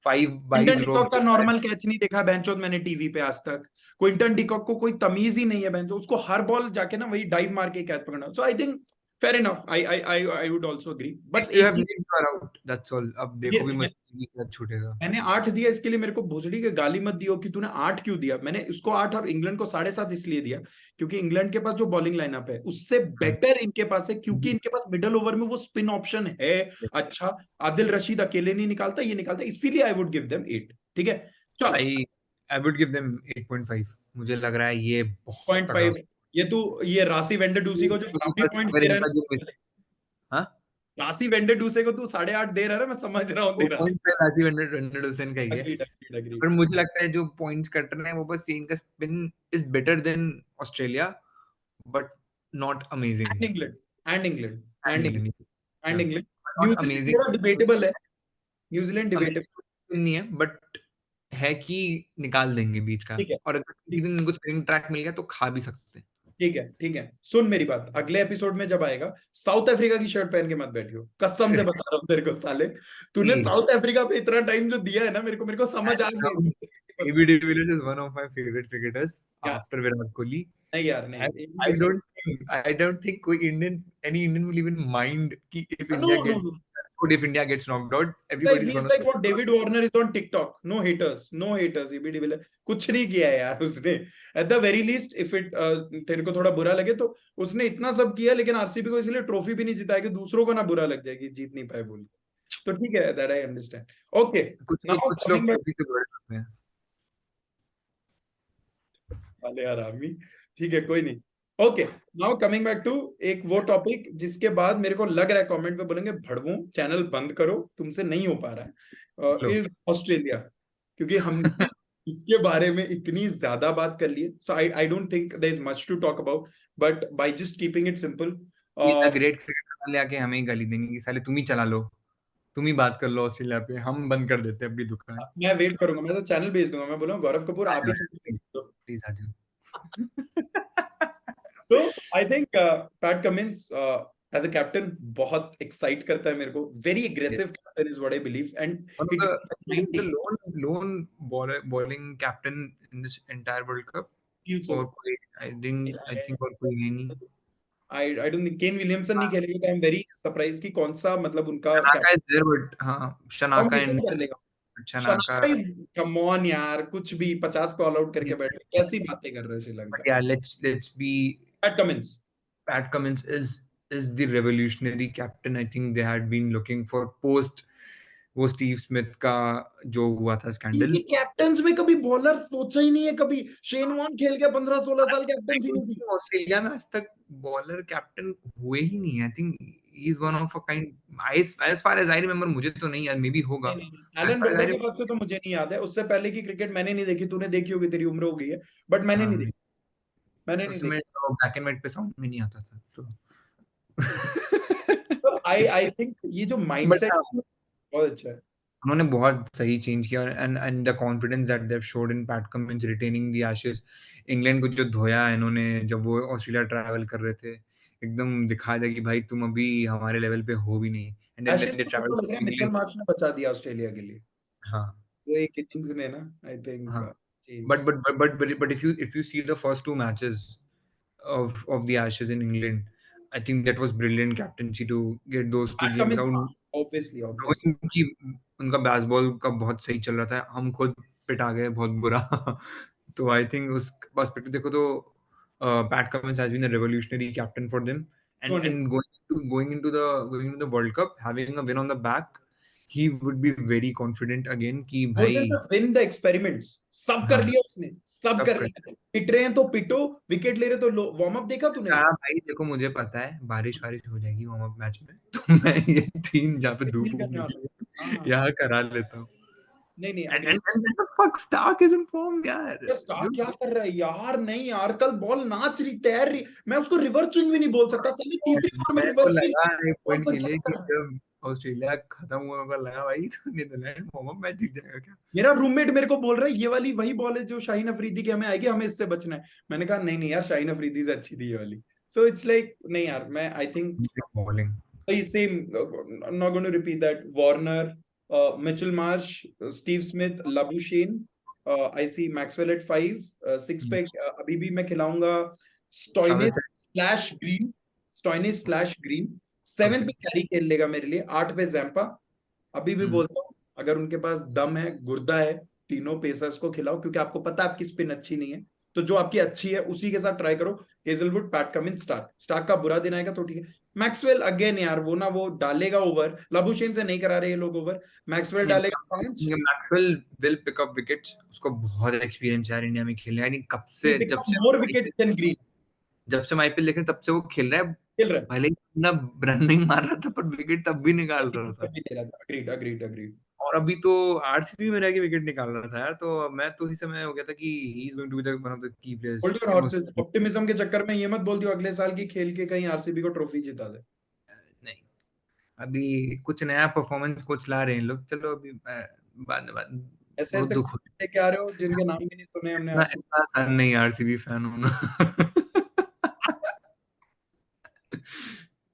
5 22 क्विंटन लोग डिकॉक का नॉर्मल कैच नहीं देखा बेंचो मैंने टीवी पे आज तक। क्विंटन डिकॉक को कोई तमीज ही नहीं है बेंचो, उसको हर बॉल जाके ना वही डाइव मार के कैच पकड़ना। So I think fair enough, I would also agree, but you एक have he named you are out. That's all. अब देखो भी ये मत क्या छूटेगा। मैंने 8 दिया, इसके लिए मेरे को भोसड़ी के गाली मत दियो कि तूने 8 क्यों दिया। मैंने इसको 8 और इंग्लैंड को 7.5 इसलिए दिया क्योंकि इंग्लैंड के पास जो बॉलिंग लाइनअप है उससे बेटर इनके पास है, क्योंकि इनके पास मिडल ओवर में वो स्पिन ऑप्शन है। Yes. अच्छा, आदिल रशीद अकेले नहीं निकालता, ये निकालता, इसीलिए आई वुड गिव देम 8। ठीक है, चलो। I would give them 8.5. मुझे लग रहा है ये बहुत पॉइंट तगड़ा। फाइव ये तू ये राशि वेंडर डूसी को जो हरामी बस पॉइंट अगर दे रहा इनका जो है हाँ राशि वेंडर डूसे को तू 8.5 दे रहा है ना, मैं समझ रहा हूँ तेरा। 2.5 राशि वेंडर हुसैन का ही है। Agreed agreed agreed. पर मुझे लगता है जो पॉइंट्स कट रहे हैं वो बस इनका spin is better than Australia, but not and amazing. England and England and and England England and England not New Zealand amazing. थोड़ा डिबेटेबल है, न्यूजीलैंड डिबेटेबल। नहीं है, बट है कि निकाल देंगे बीच का, ठीक है, और अगर किसी ठीक दिन इनको स्पिन ट्रैक मिल गया तो खा भी सकते हैं। ठीक है, ठीक है, सुन मेरी बात, अगले एपिसोड में जब आएगा साउथ अफ्रीका की शर्ट पहन के मत बैठियो, कसम से बता रहा हूँ तेरे को साले। तूने साउथ अफ्रीका पे इतना टाइम जो दिया है ना, मेरे को समझ आ गई। AB de Villiers is one of my favorite cricketers यार after Virat Kohli. नहीं यार I, नहीं, I don't think कोई any Indian will even mind कि if no India no gets good, if India gets knocked out, like everybody's he's gonna like what David Warner is on TikTok. No haters, no haters. EB de Villiers कुछ नहीं किया है यार उसने। At the very least, if it तेरे को थोड़ा बुरा लगे तो उसने इतना सब किया, लेकिन आरसीबी को इसलिए ट्रॉफी भी नहीं जिताया कि दूसरों को ना बुरा लग जाए कि जीत नहीं पाए बोल के। तो ठीक है, that I understand. Okay, now कुछ लोग coming back, ट्रॉफी से बड़े होते हैं। वाले आरामी, ठीक है कोई नहीं। Okay, now coming back to एक वो टॉपिक जिसके बाद मेरे को लग रहा है कमेंट पे बोलेंगे भड़वू चैनल बंद करो, तुमसे नहीं हो पा रहा है, लो इज ऑस्ट्रेलिया। क्योंकि हमने इसके बारे में इतनी ज्यादा बात कर ली है, so I don't think there is much to talk about, but by just keeping it simple. इतना ग्रेट क्रिकेटर वाले आके हमें ही गाली देंगे कि साले तुम ही चला लो, तुम ही बात कर लो ऑस्ट्रेलिया पे, हम बंद कर देते हैं अपनी दुकान। मैं वेट करूंगा, मैं तो चैनल भेज दूंगा, मैं बोलूंगा गौरव कपूर आ आप जाओ ही। प्लीज आ जाओ। So I think Pat Cummins as a captain बहुत excite करता है मेरे को, very aggressive captain is what I believe, and One of it the, I think he's the exciting lone bowling captain in this entire World Cup. feels और so. कोई I think और कोई है नहीं। I don't think Kane Williamson नहीं खेलेगा, तो I'm very surprised कि कौन सा मतलब उनका Shanaka captain is there, but हाँ कौन शनाका कितने कर इंडिया, लेगा। Shanaka. Shanaka is come on यार, कुछ भी 50 को ऑल आउट करके Yes, बैठे, कैसी बातें कर रहे हैं but Sri Lanka. yeah, let's be. Pat Cummins, Pat Cummins is the revolutionary captain. I think they had been looking for post वो स्टीव स्मिथ का जो हुआ था स्कैंडल। इनके कैप्टन्स में कभी बॉलर सोचा ही नहीं है, कभी शेन वॉर्न खेल के 15-16 साल कैप्टन ही नहीं थी। ऑस्ट्रेलिया में आज तक बॉलर कैप्टन हुए ही नहीं। I think he is one of a kind, as far as I remember, मुझे तो नहीं याद, मे बी होगा। नहीं, as Allan far as Border I के बाद से तो मुझे नहीं याद है, उससे पहले की क्रिकेट मैंने नहीं देखी, तूने देखी होगी, तेरी उम्र हो गई है, बट मैंने नहीं हाँ, देखी, मैंने नहीं उस देखी। समय ब्लैक एंड व्हाइट पे साउंड में नहीं आता था तो तो आई थिंक ये जो बट माइंडसेट बहुत अच्छा है। उन्होंने बहुत सही चेंज किया, and the confidence that they have showed in PAT Cummins retaining the ashes. England को जो धोया है इन्होंने जब वो ऑस्ट्रेलिया ट्रैवल कर रहे थे, एकदम दिखा दिया कि भाई तुम अभी हमारे लेवल पे हो भी नहीं। एंड देन एशेज दे को मेरे ट्रैवल को लग टू रहा है मिचेल इंग्लैंड। मार्श ने बचा दिया ऑस्ट्रेलिया के लिए, हाँ वो एक इनिंग्स ने ना, आई थिंक हाँ, change. but if you see the first two matches of the Ashes in England, I think that was brilliant captaincy to get those two PAT games Cummins, out. Obviously obviously. knowing कि उनका बेसबॉल का बहुत सही चल रहा था, हम खुद पिटा गए बहुत बुरा। तो आई थिंक उस पर्सपेक्टिव देखो तो Pat Cummins has been a revolutionary captain for them, and going into the World Cup, having a win on the back, he would be very confident again कि बोलते हैं भाई ना विन द एक्सपेरिमेंट्स, सब कर हाँ लिया उसने, सब सब कर कर। लिया, पिट रहे हैं तो पिटो, विकेट ले रहे तो लो, वार्म अप देखा तूने। हाँ भाई देखो मुझे पता है बारिश वारिश हो जाएगी वार्म अप मैच में, तो मैं ये 3 जहाँ पे धूप नहीं वूप करने वाला। निकली हाँ, यहाँ करा लेता हूँ। नहीं नहीं And, agree. and, and the fuck Stark is in form यार। स्टार क्या कर रहा है यार, नहीं यार कल बॉल नाच रही, तैर रही, मैं उसको रिवर्स स्विंग भी नहीं बोल सकता, साली तीसरी ओवर में मेरे को रिवर्स स्विंग लगा एक बोल पॉइंट के लिए कि सकता। ऑस्ट्रेलिया खत्म हुआ, मेरे को लगा भाई तो नीदरलैंड वार्म अप मैच जीत जाएगा क्या। मेरा रूममेट मेरे को बोल रहा है ये वाली वही बॉल है जो शाहीन अफरीदी की हमें आएगी, हमें इससे बचना है। मैंने कहा नहीं नहीं यार, शाहीन अफरीदी से अच्छी थी ये वाली। सो इट्स लाइक नहीं यार, मैं I think bowling same. I'm not going to repeat that. Warner, Mitchell Marsh, Steve Smith, Labuschagne. I see Maxwell at 5. Six पे अभी भी मैं खिलाऊंगा Stoinis slash green, Stoinis slash green. 7 पे कैरी खेल लेगा मेरे लिए। 8 पे जैम्पा। अभी भी बोलता हूँ अगर उनके पास दम है, गुर्दा है, तीनों पेसर्स को खिलाओ, क्योंकि आपको पता है आपकी स्पिन अच्छी नहीं है, तो जो आपकी अच्छी है उसी के साथ ट्राई करो। Hazlewood, Pat Cummins, Starc. Starc का बुरा दिन आएगा तो ठीक है। मैक्सवेल अगेन यार, वो ना वो डालेगा ओवर, लाबुशेन से नहीं करा रहे ये लोग ओवर। मैक्सवेल डालेगा 5। Maxwell will pick up wickets, उसको बहुत एक्सपीरियंस है यार इंडिया में खेलने। आई थिंक कब से, मोर विकेट्स देन ग्रीन। जब से हम आईपीएल देख रहे हैं तब से वो खेल रहा है। खेल रहा है। भले ही ना रन नहीं मार रहा था, पर विकेट तब भी निकाल रहा था। Agreed agreed agreed. और अभी तो आरसीबी में रह के विकेट निकाल रहा था यार, तो मैं तो इसी समय हो गया था कि he is going to be the one of the key hold players. Your horses. Optimism के चक्कर में ये मत बोल दियो अगले साल की खेल के कहीं आरसीबी को ट्रॉफी जिता दे। नहीं, अभी कुछ नया परफॉर्मेंस कुछ ला रहे हैं लोग, चलो अभी बाद ऐसे बहुत ऐसे दुख होता लेके आ रहे हो जिनके नाम भी नहीं सुने हमने है। आरसीबी। इतना सन नहीं आरसीबी फैन होना।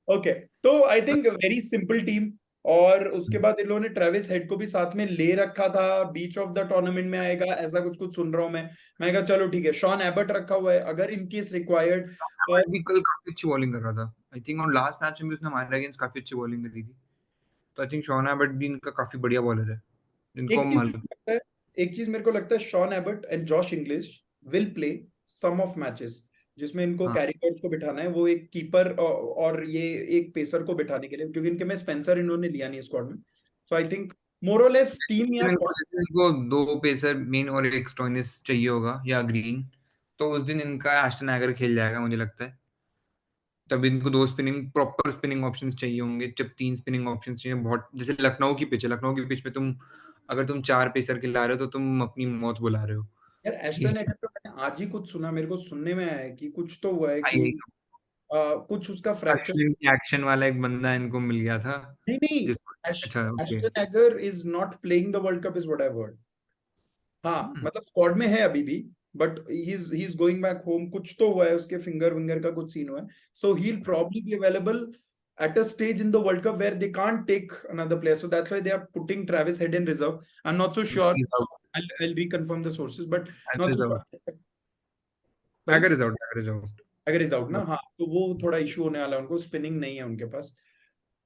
ओके, तो I think very simple team. और उसके बाद इन लोगों ने ट्रेविस हेड को भी साथ में ले रखा था, बीच ऑफ द टूर्नामेंट में आएगा ऐसा कुछ कुछ सुन रहा हूं मैं कहा चलो ठीक है। शॉन एबर्ट रखा हुआ है अगर इन केस रिक्वायर्ड। भी कल काफी अच्छी बॉलिंग कर रहा था आई थिंक, और लास्ट मैच में भी उसने हमारे अगेंस्ट काफी अच्छी बॉलिंग करी थी। तो आई थिंक शॉन एबर्ट भी इनका काफी बढ़िया बॉलर है, जिनको एक हम चीज मेरे को लगता है एक चीज मेरे को लगता है Sean Abbott and Josh Inglis will play some of matches जिसमें इनको हाँ, कैरिकर्स को बिठाना है, वो एक कीपर और ये एक पेसर को बिठाने के लिए, क्योंकि इनके में स्पेंसर इन्होंने लिया नहीं स्क्वाड में। सो आई थिंक मोर और लेस टीम या इनको जैसे इनको दो पेसर मेन और एक स्टोइनिस चाहिए होगा या ग्रीन, तो उस दिन इनका एस्टन एगर खेल जाएगा मुझे लगता है। तब इनको दो स्पिनिंग प्रॉपर स्पिनिंग ऑप्शंस चाहिए होंगे, जब तीन स्पिनिंग ऑप्शंस चाहिए बहुत, जैसे लखनऊ की पिच है, लखनऊ की पिच में तुम अगर तुम चार पेसर खिला रहे हो तो तुम अपनी मौत बुला रहे हो। यार ये एस्टन एगर तो मैंने आज ही कुछ सुना, मेरे को सुनने में आया है कि कुछ तो हुआ है कि कुछ उसका फ्रैक्चर। एक्शन वाला एक बंदा इनको मिल गया था नहीं नहीं, जिसको, अच्छा okay. Ashton Agar is not playing the world Cup is what I heard. हाँ मतलब स्क्वाड में है अभी भी, but he is going back home. कुछ तो हुआ है, उसके फिंगर विंगर का कुछ सीन हुआ है। So he will probably be available at a stage in the World Cup where they can't take another player. So that's why they are putting Travis Head in reserve. I'm not so sure. I'll reconfirm the sources, but not so sure. Sorry, Agar is out, Agar is out. Agar is out ना, हाँ तो वो थोड़ा इशू होने वाला है उनको, स्पिनिंग नहीं है उनके पास।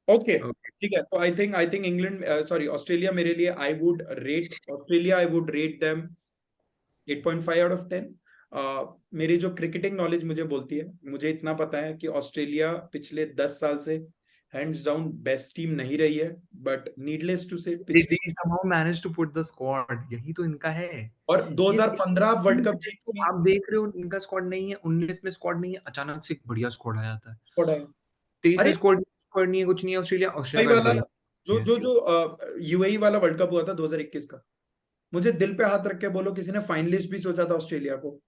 ओके ओके, ठीक है, तो आई थिंक इंग्लैंड सॉरी ऑस्ट्रेलिया मेरे लिए आई would rate them 8.5 out of 10। मेरी जो क्रिकेटिंग नॉलेज मुझे बोलती है, मुझे इतना पता है कि ऑस्ट्रेलिया पिछले 10 साल से हैंड्स डाउन बेस्ट टीम नहीं रही है, बट नीडलेस टू से they, पिछले they somehow managed to put the squad, यही तो इनका है। और ये 2015 वर्ल्ड कप जीत के आप देख रहे हो इनका स्क्वाड नहीं है, 19 में स्क्वाड नहीं है, अचानक से एक बढ़िया स्क्वाड आ जाता है। स्क्वाड है। 23 में अरे स्क्वाड स्क्वाड नहीं है, कुछ नहीं है। ऑस्ट्रेलिया भाई ऑस्ट्रेलिया का वाला बढ़िया जो है। जो जो यूएई वाला वर्ल्ड कप हुआ था 2021 का, मुझे दिल पे हाथ रख के बोलो किसी ने फाइनलिस्ट भी सोचा था ऑस्ट्रेलिया को,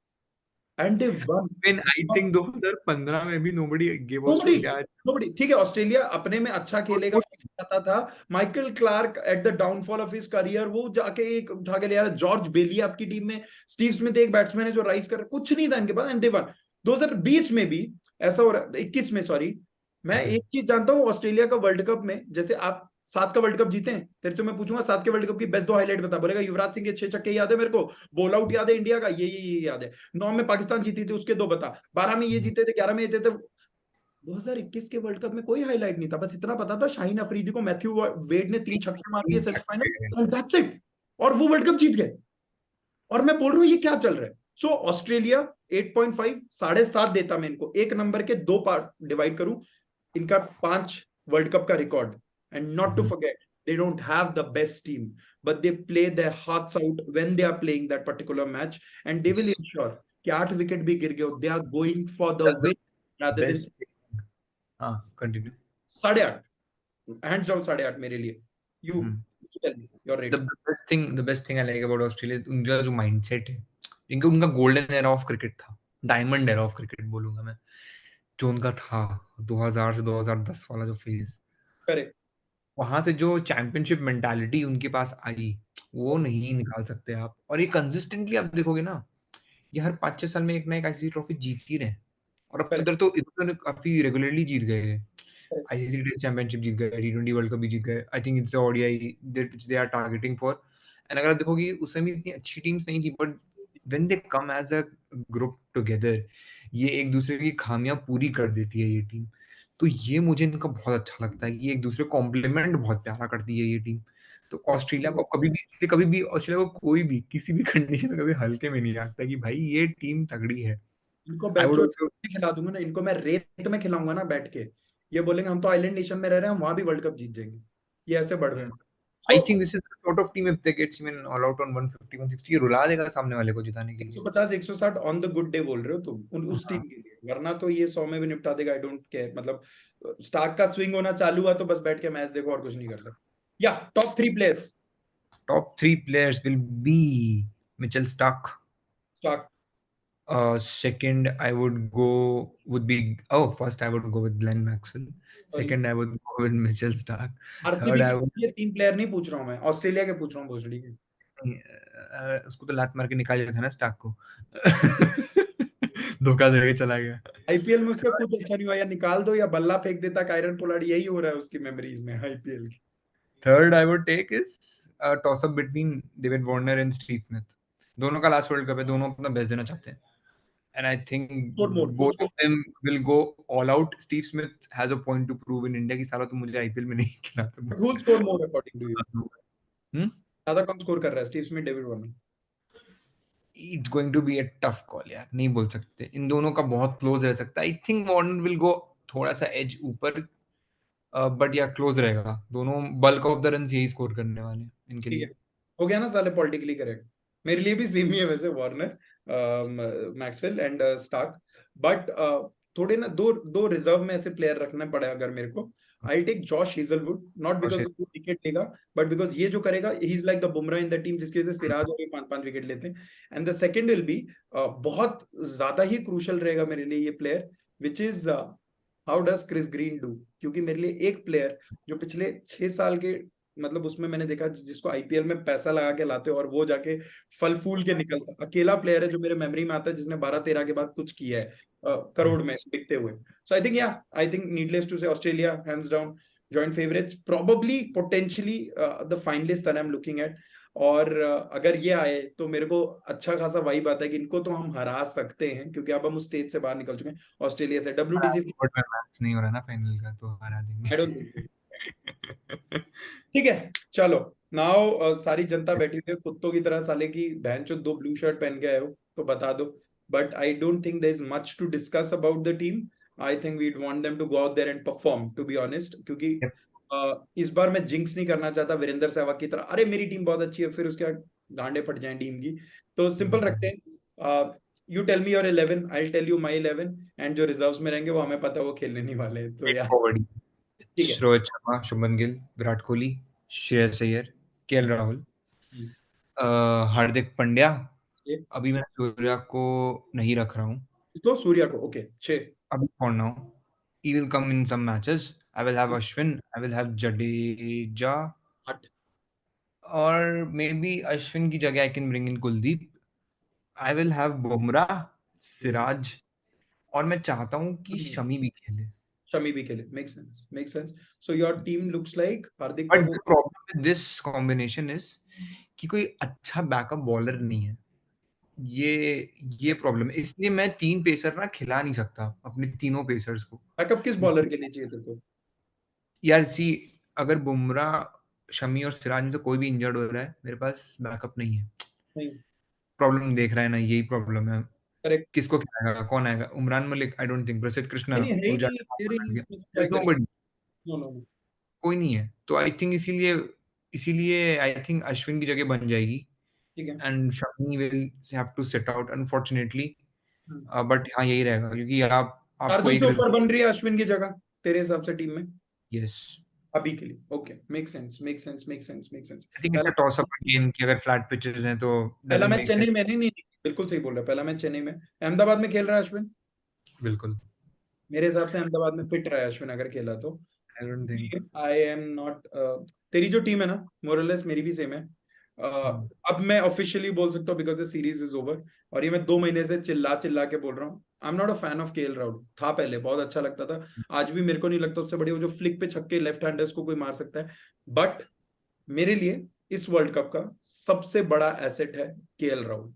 and they one. When I think 2015 में भी nobody gave nobody Australia nobody ठीक है, ऑस्ट्रेलिया अपने में अच्छा खेलेगा मुझे पता था। Michael Clarke at the downfall of his career वो जाके एक उठा के ले आ रहा। जॉर्ज बेली आपकी टीम में, स्टीव स्मिथ एक बैट्समैन है जो राइज कर, कुछ नहीं था इनके पास, एंड दे वन। 2020 में भी ऐसा हो रहा है, 21 में सॉरी। मैं एक चीज जानता हूँ ऑस्ट्रेलिया का वर्ल्ड कप में, जैसे आप 7 का वर्ल्ड कप जीते हैं, तेरे से मैं पूछूंगा 7 के वर्ल्ड कप की बेस्ट 2 हाईलाइट बता, बोलेगा युवराज सिंह के 6 छक्के याद है मेरे को, बॉल आउट याद है इंडिया का, ये याद है। 9 में पाकिस्तान जीती थी उसके 2 बता, 12 में ये जीते थे, 11 में ये जीते थे। 2021 के वर्ल्ड कप में कोई हाईलाइट नहीं था, बस इतना पता था शाहीन अफरीदी को मैथ्यू वेड ने 3 छक्के मार दिए सेमीफाइनल, एंड दैट्स इट। और वो वर्ल्ड कप जीत गए। और मैं बोल रहा हूँ ये क्या चल रहा है। सो ऑस्ट्रेलिया 8.5, 7.5 देता मैं इनको, एक नंबर के 2 पार्ट डिवाइड करूं, इनका 5 वर्ल्ड कप का record. And not to forget they don't have the best team, but they play their hearts out when they are playing that particular match, and they will ensure कि 8 विकेट भी गिर गए, they are going for the That's the win rather than best। हाँ, continue। 8.5। हैंड्स डाउन 8.5 मेरे लिए। You hmm. Tell me your The rating. the best thing I like about Australia is उनका जो mindset है। इनका उनका गोल्डन एरा ऑफ क्रिकेट था, डायमंड एरा ऑफ क्रिकेट बोलूंगा मैं, जो उनका था 2000 से 2010 वाला जो फेज। करेक्ट। वहां से जो चैंपियनशिप मेंटालिटी उनके पास आई, वो नहीं निकाल सकते आप। और ये कंसिस्टेंटली आप देखोगे ना, ये हर 5-6 साल में एक ना एक ऐसी ट्रॉफी जीत ही रहे हैं। और अब तो करेक्ट, इधर तो काफी रेगुलरली जीत गए हैं। करेक्ट। आईसीसी टेस्ट चैंपियनशिप जीत गए, टी20 वर्ल्ड कप भी जीत गए। I think it's the ODI that they are targeting for. And अगर आप देखोगे उसमें भी इतनी अच्छी टीम्स नहीं थी, but when they come as a group together, ये एक दूसरे की खामियां पूरी कर देती है ये टीम। तो ये मुझे इनका बहुत अच्छा लगता है कि एक दूसरे को कॉम्प्लीमेंट बहुत प्यारा करती है ये टीम। तो ऑस्ट्रेलिया को कभी भी, इसलिए कभी भी ऑस्ट्रेलिया को कोई भी किसी भी कंडीशन में कभी हल्के में नहीं रखता कि भाई ये टीम तगड़ी है। इनको आई वुड बेंचो ऑल्सो, खिला दूंगा ना, इनको मैं रेत में खिलाऊंगा ना बैठ के। ये बोलेंगे हम तो आइलैंड नेशन में रह रहे हैं, हम वहां भी वर्ल्ड कप जीत जाएंगे। ये ऐसे बढ़ रहे हैं। I so think this is the sort of team if they gets even all out on 150 160, ये रुला देगा सामने वाले को जिताने के लिए। 150 160 ऑन द गुड डे बोल रहे हो तुम उस टीम हाँ, के लिए, वरना तो ये 100 में भी निपटा देगा। आई डोंट केयर, मतलब स्टार्क का स्विंग होना चालू हुआ तो बस बैठ के मैच देखो और कुछ नहीं कर सकते। या top 3 players. top three players will be Mitchell Stark. Stark. Second, I would go would be oh first I would go with Glenn Maxwell. Sorry, Second, I would go with Mitchell Stark. Third, RCB I के would ये 3 प्लेयर नहीं पूछ रहा हूँ मैं, ऑस्ट्रेलिया के पूछ रहा हूँ, भोसड़ी के। उसको तो लात मार के निकाल दिया था ना स्टार्क को। धोखा दे के चला गया। आईपीएल में उसका कुछ अच्छा नहीं हुआ, या निकाल दो या बल्ला फेंक देता कायरन पोलार्ड, यही हो रहा है उसकी मेमोरीज में आईपीएल की। Third, I would take is a toss up between David Warner and Steve Smith. दोनों का लास्ट वर्ल्ड कप है, दोनों अपना बेस्ट देना चाहते हैं। And I think score more कुछ both of them will go all out. Steve Smith has a point to prove in India कि साला तुम मुझे आईपीएल में नहीं खिलाते। Who score more according to you? Hmm? ज्यादा कौन स्कोर कर रहा है, Steve Smith, David Warner? It's going to be a tough call यार, नहीं बोल सकते। इन दोनों का बहुत क्लोज रह सकता है। I think Warner will go थोड़ा सा एज ऊपर, बट या क्लोज रहेगा। दोनों बल्क ऑफ द रन्स यही स्कोर करने वाले हैं इनके ठीक है, लिए। हो गया ना साले पॉलिटिकली करेक्ट। मेरे लिए भी सेम ही है वैसे, Warner, Maxwell and Stark. But थोड़े ना दो दो रिजर्व में ऐसे प्लेयर रखने पड़े अगर मेरे को। I take Josh Hazlewood, not और बिकॉज वो विकेट लेगा, बट बिकॉज ये जो करेगा ही is like the Bumrah in the team, जिसकी वजह से सिराज और 5-5 विकेट लेते हैं। And the second will be, बहुत ज्यादा ही क्रूशल रहेगा मेरे लिए ये player, which is how does Chris Green do. क्योंकि मेरे लिए एक प्लेयर जो पिछले 6 साल के, मतलब उसमें मैंने देखा जिसको आईपीएल में पैसा लगा के लाते हो और वो जाके फल फूल के निकलता, अकेला प्लेयर है जो मेरे मेमोरी में आता है जिसने 12-13 के बाद कुछ किया है करोड़ में बिकते हुए। सो आई थिंक, या आई थिंक नीडलेस टू से Australia hands down joint favourites, probably potentially the finalist that I am looking at. और अगर ये आए तो मेरे को अच्छा खासा वाइब आता है कि इनको तो हम हरा सकते हैं, क्योंकि अब हम उस स्टेज से बाहर निकल चुके हैं ऑस्ट्रेलिया से। डब्ल्यूटीसी बट मैच नहीं हो रहा ना फाइनल का, तो हरा आई डोंट देंगे। थिंक। ठीक है, चलो। नाउ सारी जनता बैठी थी कुत्तों की तरह, साले की बहन चो 2 ब्लू शर्ट पहन के आए हो तो बता दो। But I don't think there is much to discuss about the team. I think we'd want them to go out there and perform, to be honest. क्योंकि इस बार मैं जिंक्स नहीं करना चाहता वीरेंद्र सहवाग की तरह, अरे मेरी टीम बहुत अच्छी है फिर उसके बाद गांडे फट जाए टीम की। तो सिंपल रखते हैं, you tell me your 11, I tell you my 11, and जो रिजर्व्स में रहेंगे वो हमें पता है वो खेलने नहीं वाले हैं, तो यार फॉरवर्ड ठीक है। रोहित शर्मा, शुभमन गिल, विराट कोहली, श्रेयस अय्यर, केएल राहुल, हम्म, हार्दिक पांड्या। ये अभी मैं सूर्या को नहीं रख रहा हूँ तो सूर्या को ओके 6। अभी for now. He will come in some matches. I will have Ashwin. I will have Jadeja, 8। or maybe Ashwin की जगह I can bring in Kuldeep. I will have Bumrah, Siraj, और मैं चाहता हूँ कि शमी भी खेले। शमी भी खेले, make sense, make sense. So your team looks like Hardik but Pandya. The problem with this combination is कि कोई अच्छा बैकअप बॉलर नहीं है। ये ये प्रॉब्लम है, इसलिए मैं 3 पेसर ना खिला नहीं सकता अपने तीनों पेसर्स को। बैकअप किस बॉलर के लिए चाहिए तेरे को? यार सी, अगर बुमराह, शमी और सिराज में से कोई भी इंजर्ड हो रहा है, मेरे पास बैकअप नहीं है। नहीं, प्रॉब्लम देख रहा है ना, यही प्रॉब्लम है। करेक्ट। किसको खिलाएगा, कौन आएगा? उमरान मलिक, आई डोंट थिंक। प्रसिद्ध कृष्णा, नहीं, है वो ही नहीं, जाके प्लेयर ही नहीं इसमें, तो क्या देयर इज करें? Nobody, no no no. कोई नहीं है। तो आई थिंक इसीलिए इसीलिए आई थिंक अश्विन की जगह बन जाएगी, ठीक है। And Shami will have to sit out unfortunately. Hmm. But हाँ, यही रहेगा क्योंकि आप आपको शार्दुल एक से ऊपर रिजल्ट। बन रही है अश्विन की जगह तेरे हिसाब से टीम में यस, अभी के लिए? Okay, make sense, make sense, make sense, make sense. I think it's पहला अ टॉस अप अगेन कि अगर फ्लैट पिचेस हैं तो पहला doesn't match make sense. Chennai में, नहीं नहीं नहीं, बिल्कुल सही बोल रहा है, पहला मैच चेन्नई में, अहमदाबाद में खेल रहा है अश्विन। बिल्कुल। मेरे हिसाब से अहमदाबाद में फिट रहा है अश्विन अगर खेला तो। I don't think. I am not. तेरी जो टीम है ना, मोरलेस मेरी भी सेम है। अब मैं ऑफिशियली बोल सकता हूँ because the series is over, और ये मैं 2 महीने से चिल्ला चिल्ला के बोल रहा हूँ, आई am not a fan of KL Rahul. था पहले, बहुत अच्छा लगता था, आज भी मेरे को नहीं लगता उससे बढ़िया वो जो फ्लिक पे छक्के लेफ्ट हैंडर्स को कोई मार सकता है। बट मेरे लिए इस वर्ल्ड कप का सबसे बड़ा एसेट है केएल राहुल।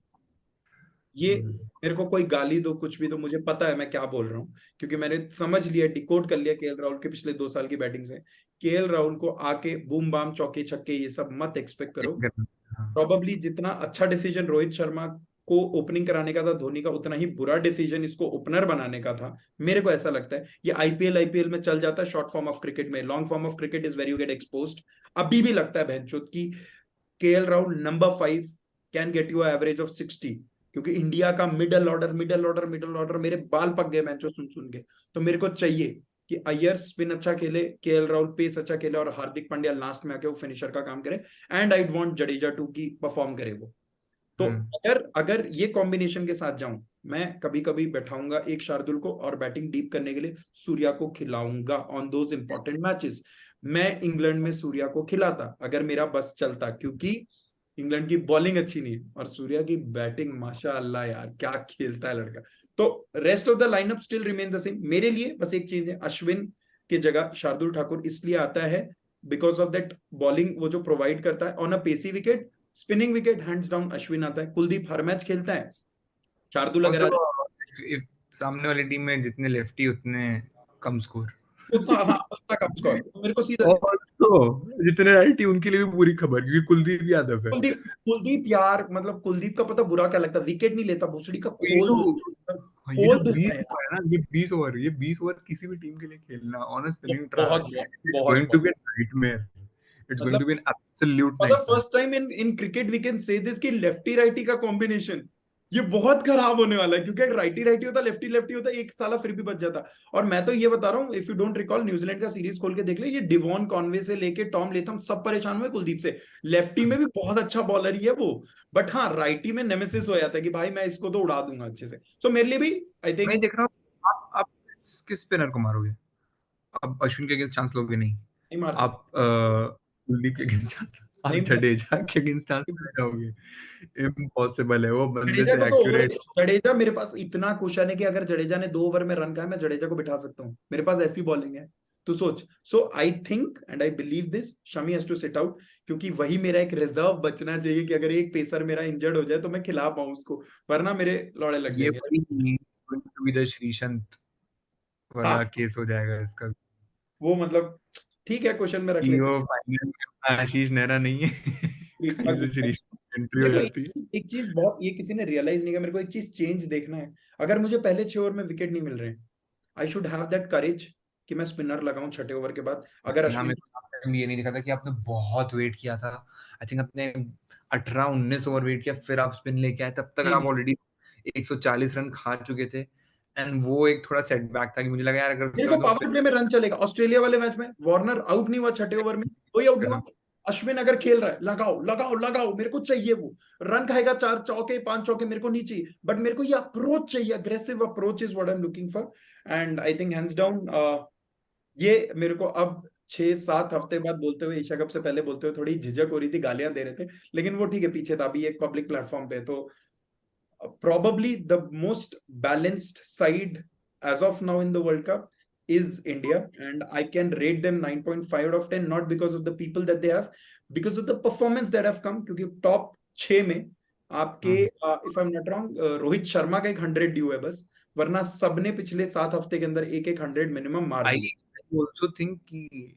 ये मेरे को कोई गाली दो कुछ भी, तो मुझे पता है मैं क्या बोल रहा हूँ, क्योंकि मैंने समझ लिया, डिकोड कर लिया केएल राहुल के पिछले 2 साल की बैटिंग से। केएल राहुल को आके बूम बाम चौके छक्के ये सब मत एक्सपेक्ट करो। हाँ, प्रोबेबली जितना अच्छा डिसीजन रोहित शर्मा को ओपनिंग कराने का था धोनी का, उतना ही बुरा डिसीजन इसको ओपनर बनाने का था। मेरे को ऐसा लगता है ये आईपीएल में चल जाता है, शॉर्ट फॉर्म ऑफ क्रिकेट में, long form of cricket is very you get exposed. अभी भी लगता है बहनचोद की KL Rahul number 5 can get you average of 60, क्योंकि इंडिया का middle order middle order middle order, मेरे बाल पक गए मैचों सुन सुन के। तो मेरे को चाहिए कि अय्यर स्पिन अच्छा खेले, केएल राहुल पेस अच्छा खेले, और हार्दिक पांड्या लास्ट में आके वो फिनिशर का काम करे। And I want Jadeja to की परफॉर्म करे वो। तो अगर अगर ये कॉम्बिनेशन के साथ जाऊं, मैं कभी कभी बैठाऊंगा एक शार्दुल को, और बैटिंग डीप करने के लिए सूर्या को खिलाऊंगा ऑन दोज इंपॉर्टेंट मैचेस। मैं इंग्लैंड में सूर्या को खिलाता अगर मेरा बस चलता, क्योंकि इंग्लैंड की बॉलिंग अच्छी नहीं है और सूर्या की बैटिंग माशाअल्लाह यार क्या खेलता है लड़का। तो rest of the lineup still remain the same. मेरे लिए बस एक चीज है, अश्विन की जगह शार्दुल ठाकुर इसलिए आता है बिकॉज ऑफ दैट बॉलिंग वो जो प्रोवाइड करता है on a pacy wicket. Spinning wicket hands down Ashwin आता है। कुलदीप हर मैच खेलता है, शार्दुल अगर Also, if सामने वाली टीम में जितने लेफ्टी उतने कम स्कोर, उतना, हाँ उतना कम स्कोर, तो मेरे को सीधा और तो जितने राइटी उनके लिए भी बुरी खबर, क्योंकि कुलदीप यादव है। कुलदीप। कुलदीप यार, मतलब कुलदीप का पता बुरा क्या लगता है, विकेट नहीं लेता, भोसड़ी का ये खोल जो ये जो खोल देता 20 है यार। ओवर है ना, ये 20 ओवर किसी भी टीम के लिए खेलना ऑन अ स्पिनिंग बहुत ट्रैक, बहुत इट्स बहुत गोइंग टू बहुत be a nightmare. It's going मतलब to be an absolute for the nightmare. First time in in cricket we can say this कि लेफ्टी राइटी का कॉम्बिनेशन ये बहुत खराब होने वाला है, क्योंकि अगर राइटी राइटी होता लेफ्टी लेफ्टी होता एक साला फिर भी बच जाता। और मैं तो ये बता रहा हूँ, if you don't recall, New Zealand का सीरीज खोल के देख ले, ये डिवॉन कॉनवे से लेके टॉम लेथम सब परेशान हुए कुलदीप से। लेफ्टी में भी बहुत अच्छा बॉलर ही है वो, बट हाँ राइटी में नेमेसिस हो जाता है कि भाई मैं इसको तो उड़ा दूंगा अच्छे से। सो मेरे लिए भी आई मैं थिंक देख रहा हूँ, आप किस स्पिनर को मारोगे? आप अश्विन के अगेंस्ट चांस लोगे नहीं, नहीं मार आप सकते, कुलदीप के अगेंस्ट चांस, आप नहीं मार जडेजा के अगेंस्ट चांस ले सकते। जाओगे? इम्पॉसिबल है वो बंदे जडेजा को से तो ओवर, एक्यूरेट। जडेजा मेरे पास इतना क्वेश्चन है कि अगर जडेजा ने 2 ओवर में रन खाया मैं जडेजा को बिठा सकता हूँ, मेरे पास ऐसी बॉलिंग है। तो सोच, so I think and I believe this, Shami has to sit out, क्योंकि वही मेरा एक रिजर्व बचना चाहिए कि अगर एक पेसर मेरा इंजर्ड हो जाए तो मैं खिला पाऊं उसको, वरना मेरे लौड़े लग ये जाएंगे। बड़ी going to be the Sreesanth हाँ वाला केस हो जाएगा इसका, वो मतलब ठीक है, क्वेश्चन में रख कि लेते वो फाइनल में अपना आशीष नेहरा नहीं है। कहीं से हैं। श्रीसंत एंट्री हो मेरे को जाती है। एक चीज बहुत, ये किसी ने रियलाइज नहीं किया, मेरे को एक चीज चेंज देखना है। अगर मुझे पहले 6 ओवर में विकेट नहीं मिल रहे हैं, I should have that courage कि मैं स्पिनर लगाऊं छठे ओवर के बाद, अगर यहाँ अश्विन। मेरे को लास्ट टाइम ये नहीं दिखा था कि आपने बहुत वेट किया था। आई थिंक आपने 18-19 ओवर वेट किया, फिर आप स्पिन लेके आए, तब तक नहीं आप नहीं ऑलरेडी 140 रन खा चुके थे। एंड वो एक थोड़ा सेटबैक था कि मुझे लगा यार अगर मेरे उसके को बाद पावर प्ले में रन चलेगा। ऑस्ट्रेलिया वाले मैच में वार्नर आउट नहीं हुआ छठे ओवर में, कोई आउट नहीं हुआ। अश्विन अगर खेल रहा है, लगाओ लगाओ लगाओ, मेरे को चाहिए वो। रन खाएगा 4 चौके 5 चौके, मेरे को नहीं चाहिए, बट मेरे को ये अप्रोच चाहिए, aggressive approach is what I am looking for. And I think hands down ये मेरे को अब 6-7 हफ्ते बाद बोलते हुए, एशिया कप से पहले बोलते हुए थोड़ी झिझक हो रही थी, गालियां दे रहे थे, लेकिन वो ठीक है, पीछे था, अभी एक पब्लिक प्लेटफॉर्म पे। तो probably the most balanced side as of now in the World Cup is India, and I can rate them 9.5 out of 10, not because of the people that they have, because of the performance that have come. क्योंकि टॉप 6 में आपके, if I am not wrong, Rohit Sharma का एक 100 ड्यू है बस, वरना सबने पिछले 7 हफ्ते के अंदर एक एक 100 मिनिमम मार आई दिए। ऑल्सो थिंक कि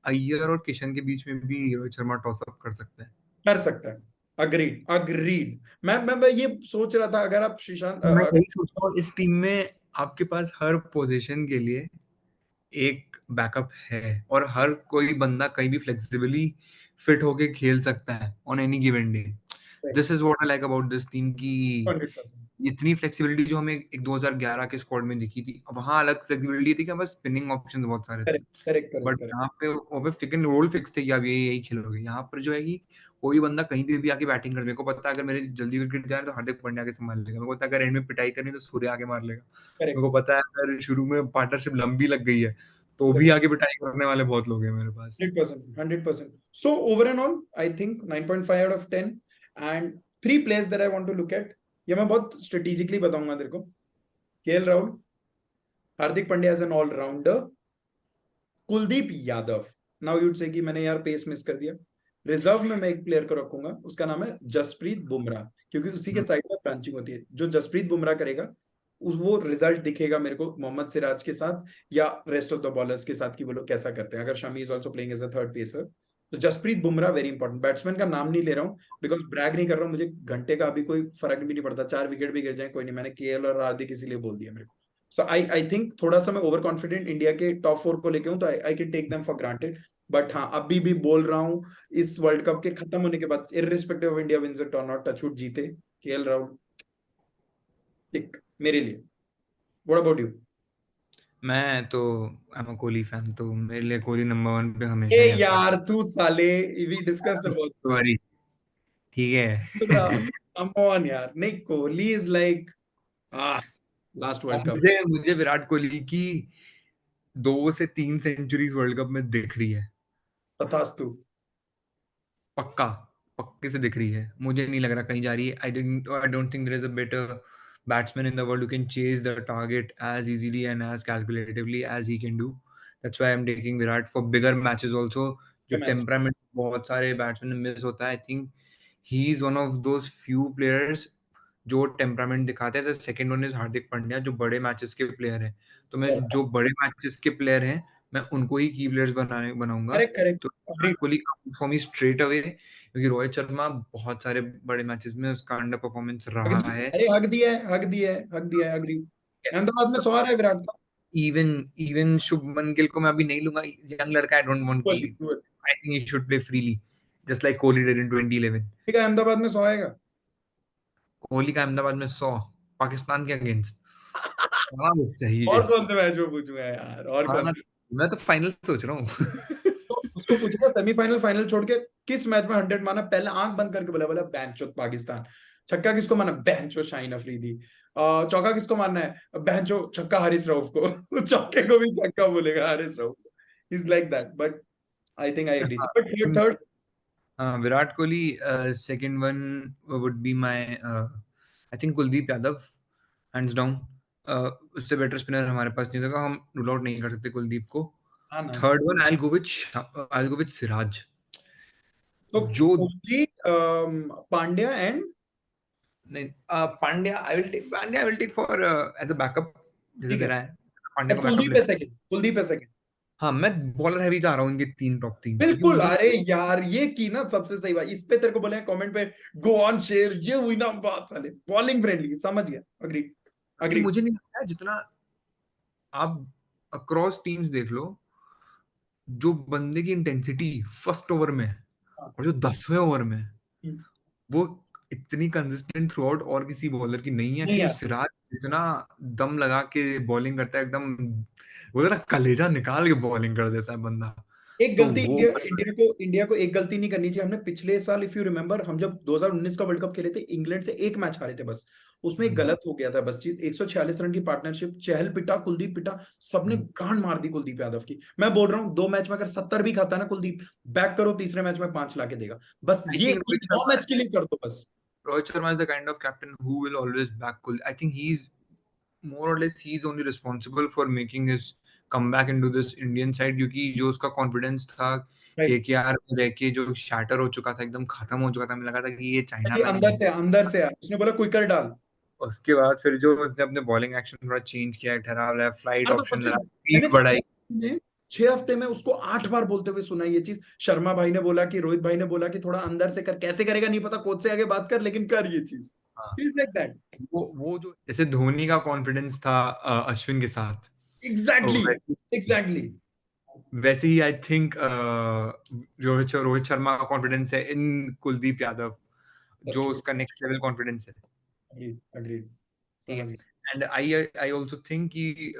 अय्यर और किशन के बीच में भी रोहित शर्मा टॉस अप कर सकता है। कर सकता है, अग्रीड अग्रीड। मैं ये सोच रहा था, अगर आप श्रीशांत मैं यही सोच रहा हूँ, इस टीम में आपके पास हर पोजीशन के लिए एक बैकअप है, और हर कोई बंदा कहीं भी फ्लेक्सिबली फिट होके खेल सकता है on any given day. This is what I like about this team की 100%। इतनी फ्लेक्सिबिलिटी जो हमें एक 2011 के स्क्वाड में दिखी थी, वहां अलग फ्लेक्सिबिलिटी थी कि बस स्पिनिंग ऑप्शंस बहुत सारे थे। करेक्ट करेक्ट बट करेक्ट यहाँ पे वो पे फिक्न रोल फिक्स थे कि आप यही यही खेलोगे। यहाँ पर जो है कि कोई बंदा कहीं भी आके बैटिंग कर, मेरे को पता है अगर मेरे जल्दी विकेट जाए तो हार्दिक पांड्या आके संभाल लेगा, मेरे को पता है अगर एंड में पिटाई करनी तो सूर्य आके मार लेगा, मेरे करेक्ट। को पता है अगर शुरू में पार्टनरशिप लंबी लग गई है तो भी आगे पिटाई करने वाले बहुत लोग हैं मेरे पास। 100%, 100%. So over and all, I think 9.5 out of 10. And three players that I want to look at. ये मैं बहुत strategically बताऊंगा तेरे को. KL Rahul, Hardik Pandya as an allrounder, Kuldeep Yadav. Now you'd say कि मैंने यार पेस मिस कर दिया. रिजर्व में मैं एक प्लेयर को रखूंगा, उसका नाम है जसप्रीत बुमराह, क्योंकि उसी के साइड में ब्रांचिंग होती है. जो जसप्रीत बुमराह करेगा उस वो रिजल्ट दिखेगा मेरे को मोहम्मद सिराज के साथ या रेस्ट ऑफ द बॉलर्स के साथ कि वो लोग कैसा करते हैं. अगर Shami is also playing as a third pacer, तो Jasprit Bumrah very important. Batsman का नाम नहीं ले रहा हूँ बिकॉज ब्रैग नहीं कर रहा हूँ, मुझे घंटे का अभी कोई फर्क भी नहीं पड़ता, 4 विकेट भी गिर जाए कोई नहीं. मैंने केएल और हार्दिक इसीलिए बोल दिया मेरे को. सो आई थिंक थोड़ा सा मैं ओवर कॉन्फिडेंट इंडिया के टॉप 4 को लेके हूँ, तो I can take them for granted. But हाँ, अभी भी बोल रहा हूँ, इस वर्ल्ड कप के खत्म होने के बाद irrespective of India wins it और नॉट, टचवुड जीते, केएल राहुल टिक मेरे लिए. What about you? मैं तो I am a Kohli fan, तो मेरे लिए कोहली नंबर 1 पे ए हमेशा ही आता है। यार तू साले, वी डिस्कस्ड अबाउट सॉरी, ठीक है। कम ऑन यार. नहीं, Kohli is like ah last और वर्ल्ड कप. मुझे मुझे विराट कोहली की 2 से 3 सेंचुरीज वर्ल्ड कप में दिख रही है। तथास्तु. पक्का, पक्के से दिख रही है। मुझे नहीं लग रहा कहीं जा रही है। I don't think there is a better batsman in the world who can chase the target as easily and as calculatively as he can do. That's why I am taking Virat for bigger matches also. जो मैच. टेम्परामेंट बहुत सारे बैट्समैन में मिस होता है, I think he is one of those few players जो टेम्परामेंट दिखाते हैं. Second one is Hardik Pandya, जो बड़े मैचेस के प्लेयर हैं. तो मैं जो बड़े मैचेस के प्लेयर हैं, मैं उनको ही की प्लेयर्स बनाऊंगा. Correct, correct. तो Virat Kohli for me straight away, क्योंकि रोहित शर्मा बहुत सारे बड़े मैचेस में उसका अंडर परफॉर्मेंस रहा है. अरे हक दिया है, हक दिया है, हक दिया है. अग्री. अहमदाबाद में 100 है विराट का. इवन इवन शुभमन गिल को मैं अभी नहीं लूंगा. यंग लड़का, आई डोंट वांट की. ठीक आई think he should play freely just like Kohli did in 2011. है, अहमदाबाद में 100 आएगा. कोहली का अहमदाबाद में 100 पाकिस्तान के अगेंस्ट आना चाहिए. और कौन से मैच में पूछूंगा यार, और कौन आना, से? मैं तो फाइनल सोच रहा हूँ. तो उसको पूछूंगा सेमीफाइनल फाइनल छोड़ के किस मैच में 100 माना, पहले आंख बंद करके बोला, बोला बैंचो पाकिस्तान. छक्का किसको माना? बैंचो शाहीन अफरीदी. चौका किसको मारना है? बैंचो छक्का हारिस रऊफ को. चौके को भी छक्का बोलेगा Haris Rauf. Is like that. But I think I agree. But third, third. Virat Kohli. Second one would be my, I think Kuldeep Yadav, hands down. उससे बेटर स्पिनर हमारे पास नहीं होगा, हम रूल आउट नहीं कर सकते कुलदीप को. हाँ ना. Third one I will go with Siraj. तो जो कोहली, पांड्या एंड. नहीं, Pandya I will take for as a backup, जैसे ठीक है. तेरा है. पांड्या को बैकअप कुलदीप ले. है सेकंड, कुलदीप है सेकंड. हाँ, मैं बॉलर हैवी जा रहा हूँ इनके 3 टॉप 3, क्योंकि बिल्कुल. मुझे अरे यार ये की ना सबसे सही बात, इस पे तेरे को बोले कमेंट पे, गो ऑन शेयर, ये हुई ना बात साले, बॉलिंग फ्रेंडली. समझ गया. अग्री. कि अग्री. मुझे नहीं लगता है जितना आप अक्रॉस टीम्स देख लो, जो बंदे की इंटेंसिटी फर्स्ट ओवर में है और जो 10वें ओवर में है, वो इतनी कंसिस्टेंट थ्रू आउट और किसी बॉलर की नहीं है. नहीं कि यार, सिराज इतना दम लगा के बॉलिंग करता है, एकदम वो ना कलेजा निकाल के बॉलिंग कर देता है बंदा. एक तो गलती वो इंडिया को एक गलती नहीं करनी चाहिए. हमने पिछले साल, इफ यू रिमेंबर, हम जब 2019 का वर्ल्ड कप खेले थे, इंग्लैंड से एक मैच हारे थे बस. उसमें एक गलत हो गया था बस चीज. 146 रन की पार्टनरशिप, चहल पिटा, कुलदीप पिटा, सबने गांड मार दी कुलदीप यादव की. मैं बोल रहा हूँ 2 मैच में अगर 70 भी खाता है ना कुलदीप, बैक करो, तीसरे मैच में 5 ला के देगा. बस आई ये थिंक 9 मैच के लिए कर दो बस. Rohit Sharma is the kind of captain who will always back Kohli. I think he's more or less he's only responsible for making his comeback into this Indian side, क्योंकि जो उसका कॉन्फिडेंस था राइट. केकेआर में रह के जो शैटर हो चुका था, एकदम खत्म हो चुका था, मुझे लगा था कि ये चाइना का नहीं है. अंदर से यार उसने बोला क्विकर डाल. उसके बाद फिर जो उसने अपने बॉलिंग एक्शन थोड़ा चेंज किया, ठहराव लाया, फ्लाइट यार तो ऑप्शन पता है, लाया, मैंने स्पीड बढ़ाई. 6 हफ्ते में उसको 8 बार बोलते हुए सुना ये चीज. शर्मा भाई ने बोला कि, रोहित भाई ने बोला कि थोड़ा अंदर से कर. कैसे करेगा नहीं पता, कोच से आगे बात कर, लेकिन कर ये चीज. हाँ, लाइक दैट. वो जो जैसे धोनी का कॉन्फिडेंस था अश्विन के साथ, एग्जैक्टली. वैसे एग्जैक्टली. वैसे ही आई थिंक रोहित शर्मा का कॉन्फिडेंस है इन कुलदीप यादव, जो उसका नेक्स्ट लेवल कॉन्फिडेंस है. अग्रीड. ठीक समझ है. गया. एंड आई आल्सो थिंक कि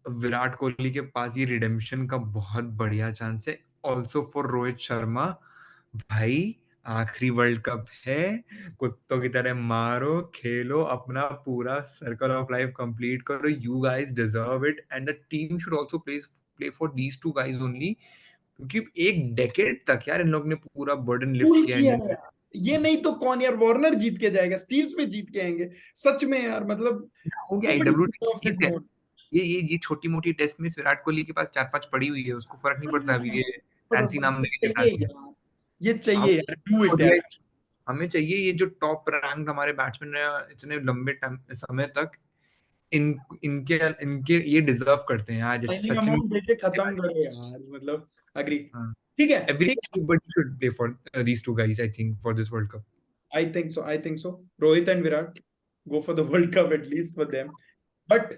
विराट कोहली के पास ये रिडेम्पशन का बहुत बढ़िया चांस है, ऑल्सो फॉर रोहित शर्मा. भाई, आखिरी वर्ल्ड कप है, कुत्तों की तरह मारो, खेलो, अपना पूरा सर्कल ऑफ लाइफ कंप्लीट करो. You guys deserve it and the team should also play play for these two guys only, क्योंकि एक डेकेड तक यार इन लोग ने पूरा बर्डन लिफ्ट कूल किया किया इंडियन। है यार। ये नहीं तो कौन यार, वार्नर जीत के जाएगा, स्टीव्स में जीत के आएंगे सच में यार, मतलब हो गया nobody WTC deserves Jeet it गए। more। ये छोटी मोटी टेस्ट में विराट कोहली के पास 4-5 पड़ी हुई है, उसको फर्क नहीं पड़ता अभी ये फैंसी नाम लेके चाहिए चिढ़ाते हैं। यार, ये अब चाहिए यार, डू इट यार। हमें चाहिए ये जो टॉप रैंक हमारे बैट्समैन है इतने लंबे समय तक, इन इनके इनके ये डिजर्व करते हैं यार, जैसे साइनिंग सचिन। अमाउंट देके खत्म करो यार, मतलब अग्री। ठीक है, ठीक है। Everybody should play for these two guys, I think, for this World Cup. I think so, I think so. Rohit and Virat go for the World Cup at least for them. But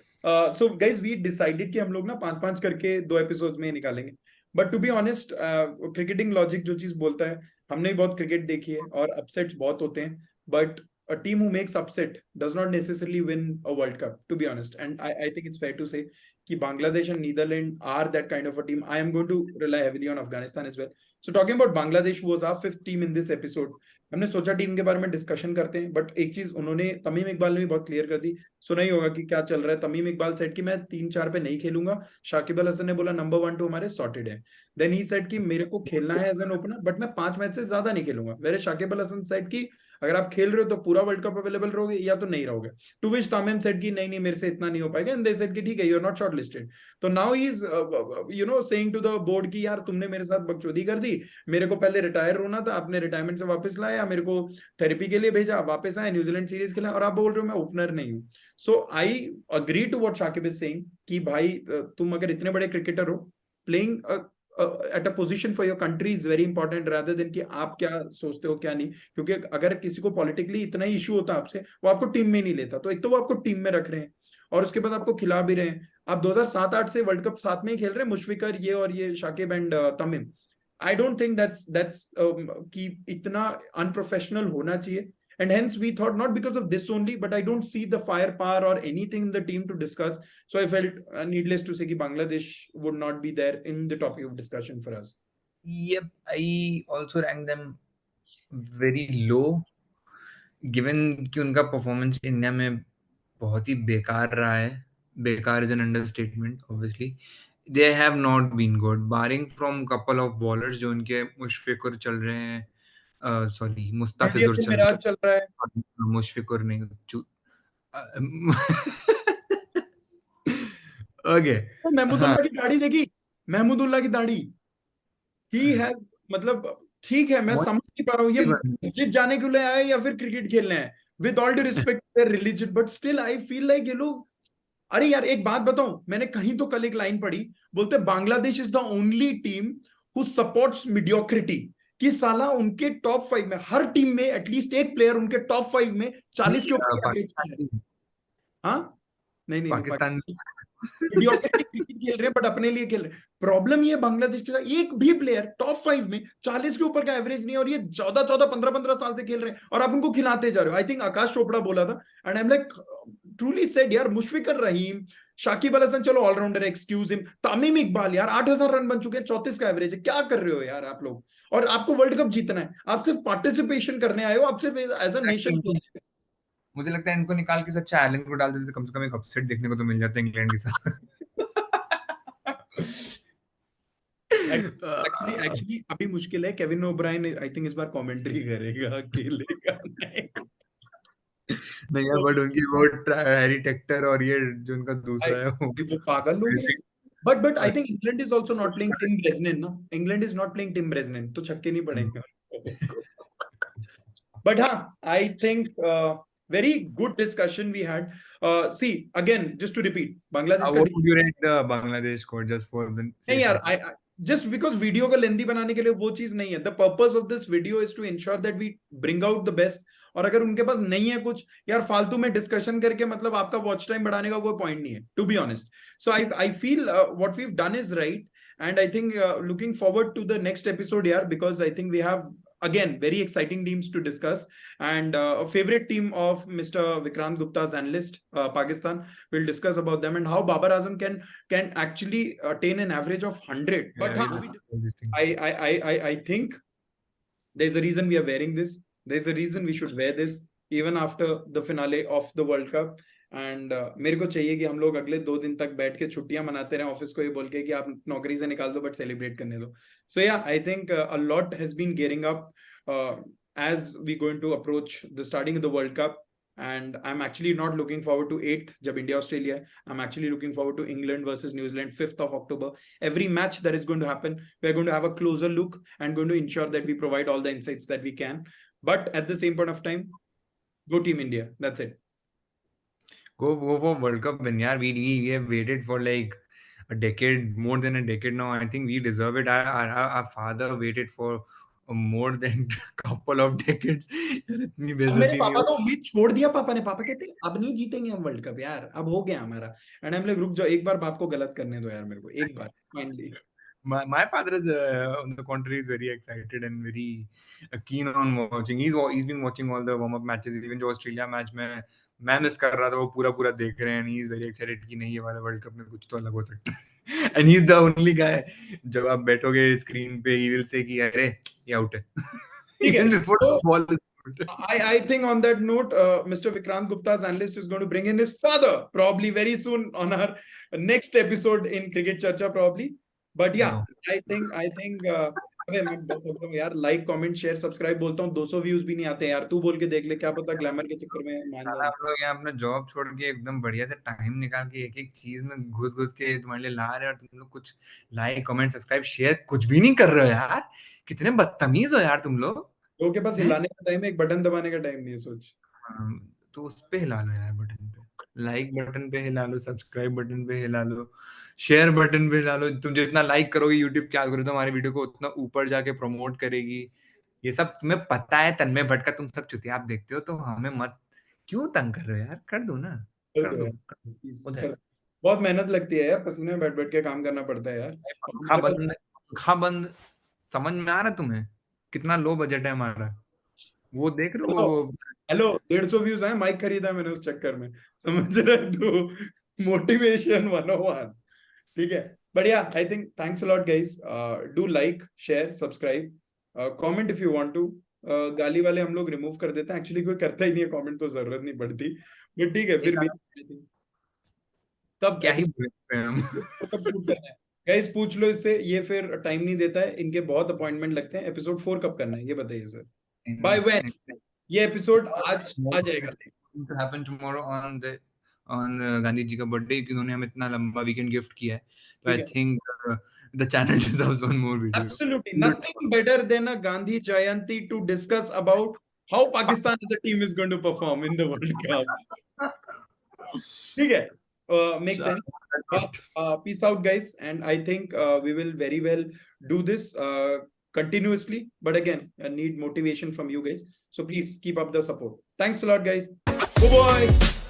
so guys we decided कि हम लोग ना 5-5 करके 2 एपिसोड में ही निकालेंगे। But to be honest, cricketing logic जो चीज बोलता है, हमने भी बहुत क्रिकेट देखी है और अपसेट्स बहुत होते हैं, but a team who makes upset does not necessarily win a World Cup, to be honest. And I think it's fair to say कि Bangladesh and Netherlands are that kind of a team. I am going to rely heavily on Afghanistan as well. So talking about Bangladesh, who was our 5th team in this episode, हमने सोचा टीम के बारे में डिस्कशन करते हैं, बट एक चीज उन्होंने, तमीम इकबाल ने भी बहुत क्लियर कर दी। सुना ही होगा कि क्या चल रहा है। तमीम इकबाल सेट कि मैं 3-4 पे नहीं खेलूंगा। शाकिब अल हसन ने बोला नंबर 1-2 हमारे सॉर्टेड है। देन ही सेट कि मेरे को खेलना है एज एन ओपनर, बट मैं 5 मैच से ज्यादा नहीं खेलूंगा। मेरे शाकिब अल हसन सेट कि अगर आप खेल रहे हो तो पूरा वर्ल्ड कप अवेलेबल रहोगे या तो नहीं रहोगे। टू विच तामिम सेट कि नहीं नहीं मेरे से इतना नहीं हो पाएगा, एंड दे सेड कि ठीक है, you are not shortlisted. तो now he is saying to the board कि यार तुमने मेरे साथ बकचोदी कर दी, मेरे को पहले रिटायर होना था, आपने रिटायरमेंट से वापस लाया, मेरे को थेरेपी के लिए भेजा, वापस आए, न्यूजीलैंड सीरीज खेला, और आप बोल रहे हो मैं ओपनर नहीं हूँ। So I agree to what Shakib is saying कि भाई तुम अगर इतने बड़े क्रिकेटर हो, playing at a position for your country is very important rather than कि आप क्या सोचते हो क्या नहीं। क्योंकि अगर किसी को पॉलिटिकली इतना ही इशू होता आपसे, वो आपको टीम में नहीं लेता। तो एक तो वो आपको टीम में रख रहे हैं और उसके बाद आपको खिला भी रहे हैं। आप 2007-8 से वर्ल्ड कप साथ में ही खेल रहे हैं, मुशफिकर ये और ये Shakib and Tamim. I don't think that's कि इतना अनप्रोफेशनल होना चाहिए। And hence we thought, not because of this only, but I don't see the firepower or anything in the team to discuss. So I felt needless to say कि Bangladesh would not be there in the topic of discussion for us. Yep, I also rank them very low, given कि उनका परफॉर्मेंस इंडिया में बहुत ही बेकार रहा है। बेकार is an understatement, obviously. They have not been good, barring from couple of bowlers जो उनके मुशफिकुर चल रहे हैं, सॉरी मुस्ताफिजुर चल रहे मिराज चल रहा है। हैं, मुशफिकुर नहीं ओके। तो हाँ, महमूदुल्लाह की दाढ़ी देखी, महमूदुल्लाह की दाढ़ी, ही हैज, मतलब ठीक है, मैं समझ नहीं पा रहा हूँ ये मस्जिद जाने के लिए आए या फिर क्रिकेट खेलने आए, with all due respect their religion, but still I feel like ये लोग। अरे यार एक बात बताऊं, मैंने कहीं तो कल एक लाइन पढ़ी, बोलते Bangladesh is the only team who supports mediocrity. कि साला उनके टॉप 5 में, हर टीम में एटलीस्ट एक प्लेयर उनके टॉप 5 में 40 के ऊपर एवरेज है। पाकिस्तान हाँ, नहीं नहीं नहीं, पाकिस्तान मीडियोक्रिटी क्रिकेट खेल रहे हैं बट अपने लिए खेल रहे हैं। प्रॉब्लम ये बांग्लादेश के साथ, एक भी प्लेयर टॉप 5 में 40 के ऊपर का एवरेज नहीं है, और ये 14-14 15-15 साल से खेल रहे हैं और आप उनको खिलाते जा रहे हो। आई थिंक आकाश चोपड़ा बोला था, and I am like truly said यार, मुशफिकुर रहीम, शाकिब अल हसन चलो allrounder, excuse him, Tamim Iqbal यार 8000 रन बन चुके हैं, 34 का एवरेज है, क्या कर रहे हो यार आप लोग। और आपको वर्ल्ड कप जीतना है, आप सिर्फ पार्टिसिपेशन करने आए हो, आप सिर्फ एज अ नेशन। मुझे लगता है इनको निकाल के सच्चा आयरलैंड को डाल देते तो कम से कम एक अपसेट देखने को तो मिल जाता है इंग्लैंड के साथ। एक्चुअली अभी मुश्किल है, केविन ओब्रायन आई थिंक इस बार कमेंट्री करेगा, खेलेगा नहीं। नहीं यार, बट उनकी वो हैरी टेक्टर और ये जो उनका दूसरा है वो पागल लोग हैं। But I think England is also not playing Tim Bresnan ना, England is not playing Tim Bresnan, तो छक्के नहीं पड़ेंगे। बट हाँ, I think very good discussion we had. See, again, just to repeat, Bangladesh What would you rate the Bangladesh score, just for the नहीं sake यार, of I just because video को लेंदी बनाने के लिए वो चीज नहीं है। The purpose of this video is to ensure that we bring out the best. और अगर उनके पास नहीं है कुछ यार, फालतू में डिस्कशन करके मतलब आपका वॉच टाइम बढ़ाने का कोई पॉइंट नहीं है, to be honest. So I feel what we have done is right, and I think looking forward to the next episode here, because I think we have again very exciting teams to discuss, and a favorite team of Mr. Vikrant Gupta's analyst, Pakistan. We'll discuss about them and how Babar Azam can actually attain an average of 100. But I think there's a reason we are wearing this. There's a reason we should wear this even after the finale of the World Cup. And मेरे को चाहिए कि हम लोग अगले 2 दिन तक बैठ के छुट्टियां मनाते रहे ऑफिस को ये बोल के कि आप नौकरी से निकाल दो बट सेलिब्रेट करने दो. So yeah I think a lot has been gearing up as we going to approach the starting of the World Cup. And I'm actually not looking forward to 8th जब India Australia है. I'm actually looking forward to England versus New Zealand 5th of October. Every match that is going to happen, we're going to have a closer look and going to ensure that we provide all the insights that we can. But at the same point of time, go Team India. That's it. Go for World Cup win, yaar. We have waited for like a decade, more than a decade now. I think we deserve it. Our father waited for more than couple of decades. यार इतनी अब मेरे बेइज्जती नहीं पापा हो. तो उम्मीद छोड़ दिया. पापा ने, पापा कहते अब नहीं जीतेंगे हम वर्ल्ड कप यार, अब हो गया हमारा. एंड आई एम लाइक रुक जाओ, एक बार बाप को गलत करने दो यार, मेरे को एक बार finally. My father is on the contrary is very excited and very keen on watching. He's been watching all the warm up matches, even जो ऑस्ट्रेलिया मैच में मैं मिस कर रहा था वो पूरा देख रहे हैं. He is very excited कि नहीं ये वाला वर्ल्ड कप में कुछ तो अलग हो सकता है. And he's the only guy जब आप बैठोगे स्क्रीन पे he will say कि अरे ये आउट है. ठीक है. Even before the ball is out. I think on that note, Mr. Vikrant Gupta's analyst is going to bring in his father probably very soon on our next episode in Cricket Charcha probably. But yeah, No. I think अबे मैं बोलता हूँ यार, लाइक कमेंट शेयर सब्सक्राइब बोलता हूँ, 200 व्यूज भी नहीं आते यार. तू बोल के देख ले, क्या पता ग्लैमर के चक्कर में मान साला जाए. हम लोग यहाँ अपना जॉब छोड़ के एकदम बढ़िया से टाइम निकाल के एक चीज में घुस के तुम्हारे लिए ला रहे हैं और तुम लोग कुछ लाइक कमेंट सब्सक्राइब शेयर कुछ भी नहीं कर रहे हो यार. कितने बदतमीज हो यार तुम लोग. तो के पास हैं? हिलाने का टाइम है, एक बटन दबाने का टाइम नहीं है, सोच. तो उस पे हिला लो यार, बटन पे लाइक बटन पे हिला लो, सब्सक्राइब बटन पे हिला लो, शेयर बटन पे हिला लो. तुम जितना लाइक करोगे यूट्यूब क्या एल्गोरिथम हमारी वीडियो को उतना ऊपर जाके प्रमोट करेगी. ये सब तुम्हें पता है. तन्मय भट्ट का तुम सब चुतिया आप देखते हो तो हमें मत क्यों तंग कर रहे हो यार. कर दो ना, कर कर दो दो, यार, कर दो. please, हो कर. जाएगा. बहुत मेहनत लगती है यार, पसीने में बैठ बैठ के काम करना पड़ता है यार. और पंखा हमारे पास बंद, पंखा बंद. समझ में आ रहा है तुम्हें कितना लो बजट है हमारा. वो देख रहे हो वो हेलो 150 व्यूज आए, माइक खरीदा मैंने उस चक्कर में, समझ रहे तू. मोटिवेशन 101. ठीक है. But yeah I think thanks a lot guys. Do like share subscribe comment if you want to. गाली वाले हम लोग रिमूव कर देते हैं, एक्चुअली कोई करता ही नहीं है कमेंट, तो जरूरत नहीं पड़ती. बट ठीक है फिर भी तब क्या ही episode बोलते हैं हम. कब शूट करना है गाइस, पूछ लो इससे. ये फिर टाइम नहीं देता है, इनके बहुत अपॉइंटमेंट लगते हैं. एपिसोड 4 कब करना है ये बताइए सर. बाय व्हेन ये एपिसोड आज आ जाएगा. to happen tomorrow on Gandhi ji का बर्थडे, क्योंकि उन्होंने हमें इतना लंबा वीकेंड गिफ्ट किया है. तो आई ठीक है. Think the channel deserves one more video. Absolutely nothing better than a Gandhi Jayanti to discuss about how Pakistan as a team is going to perform in the World Cup. ठीक है. Makes sense. But, peace out guys, and I think we will very well do this continuously, but again I need motivation from you guys, so please keep up the support. Thanks a lot guys. Bye bye.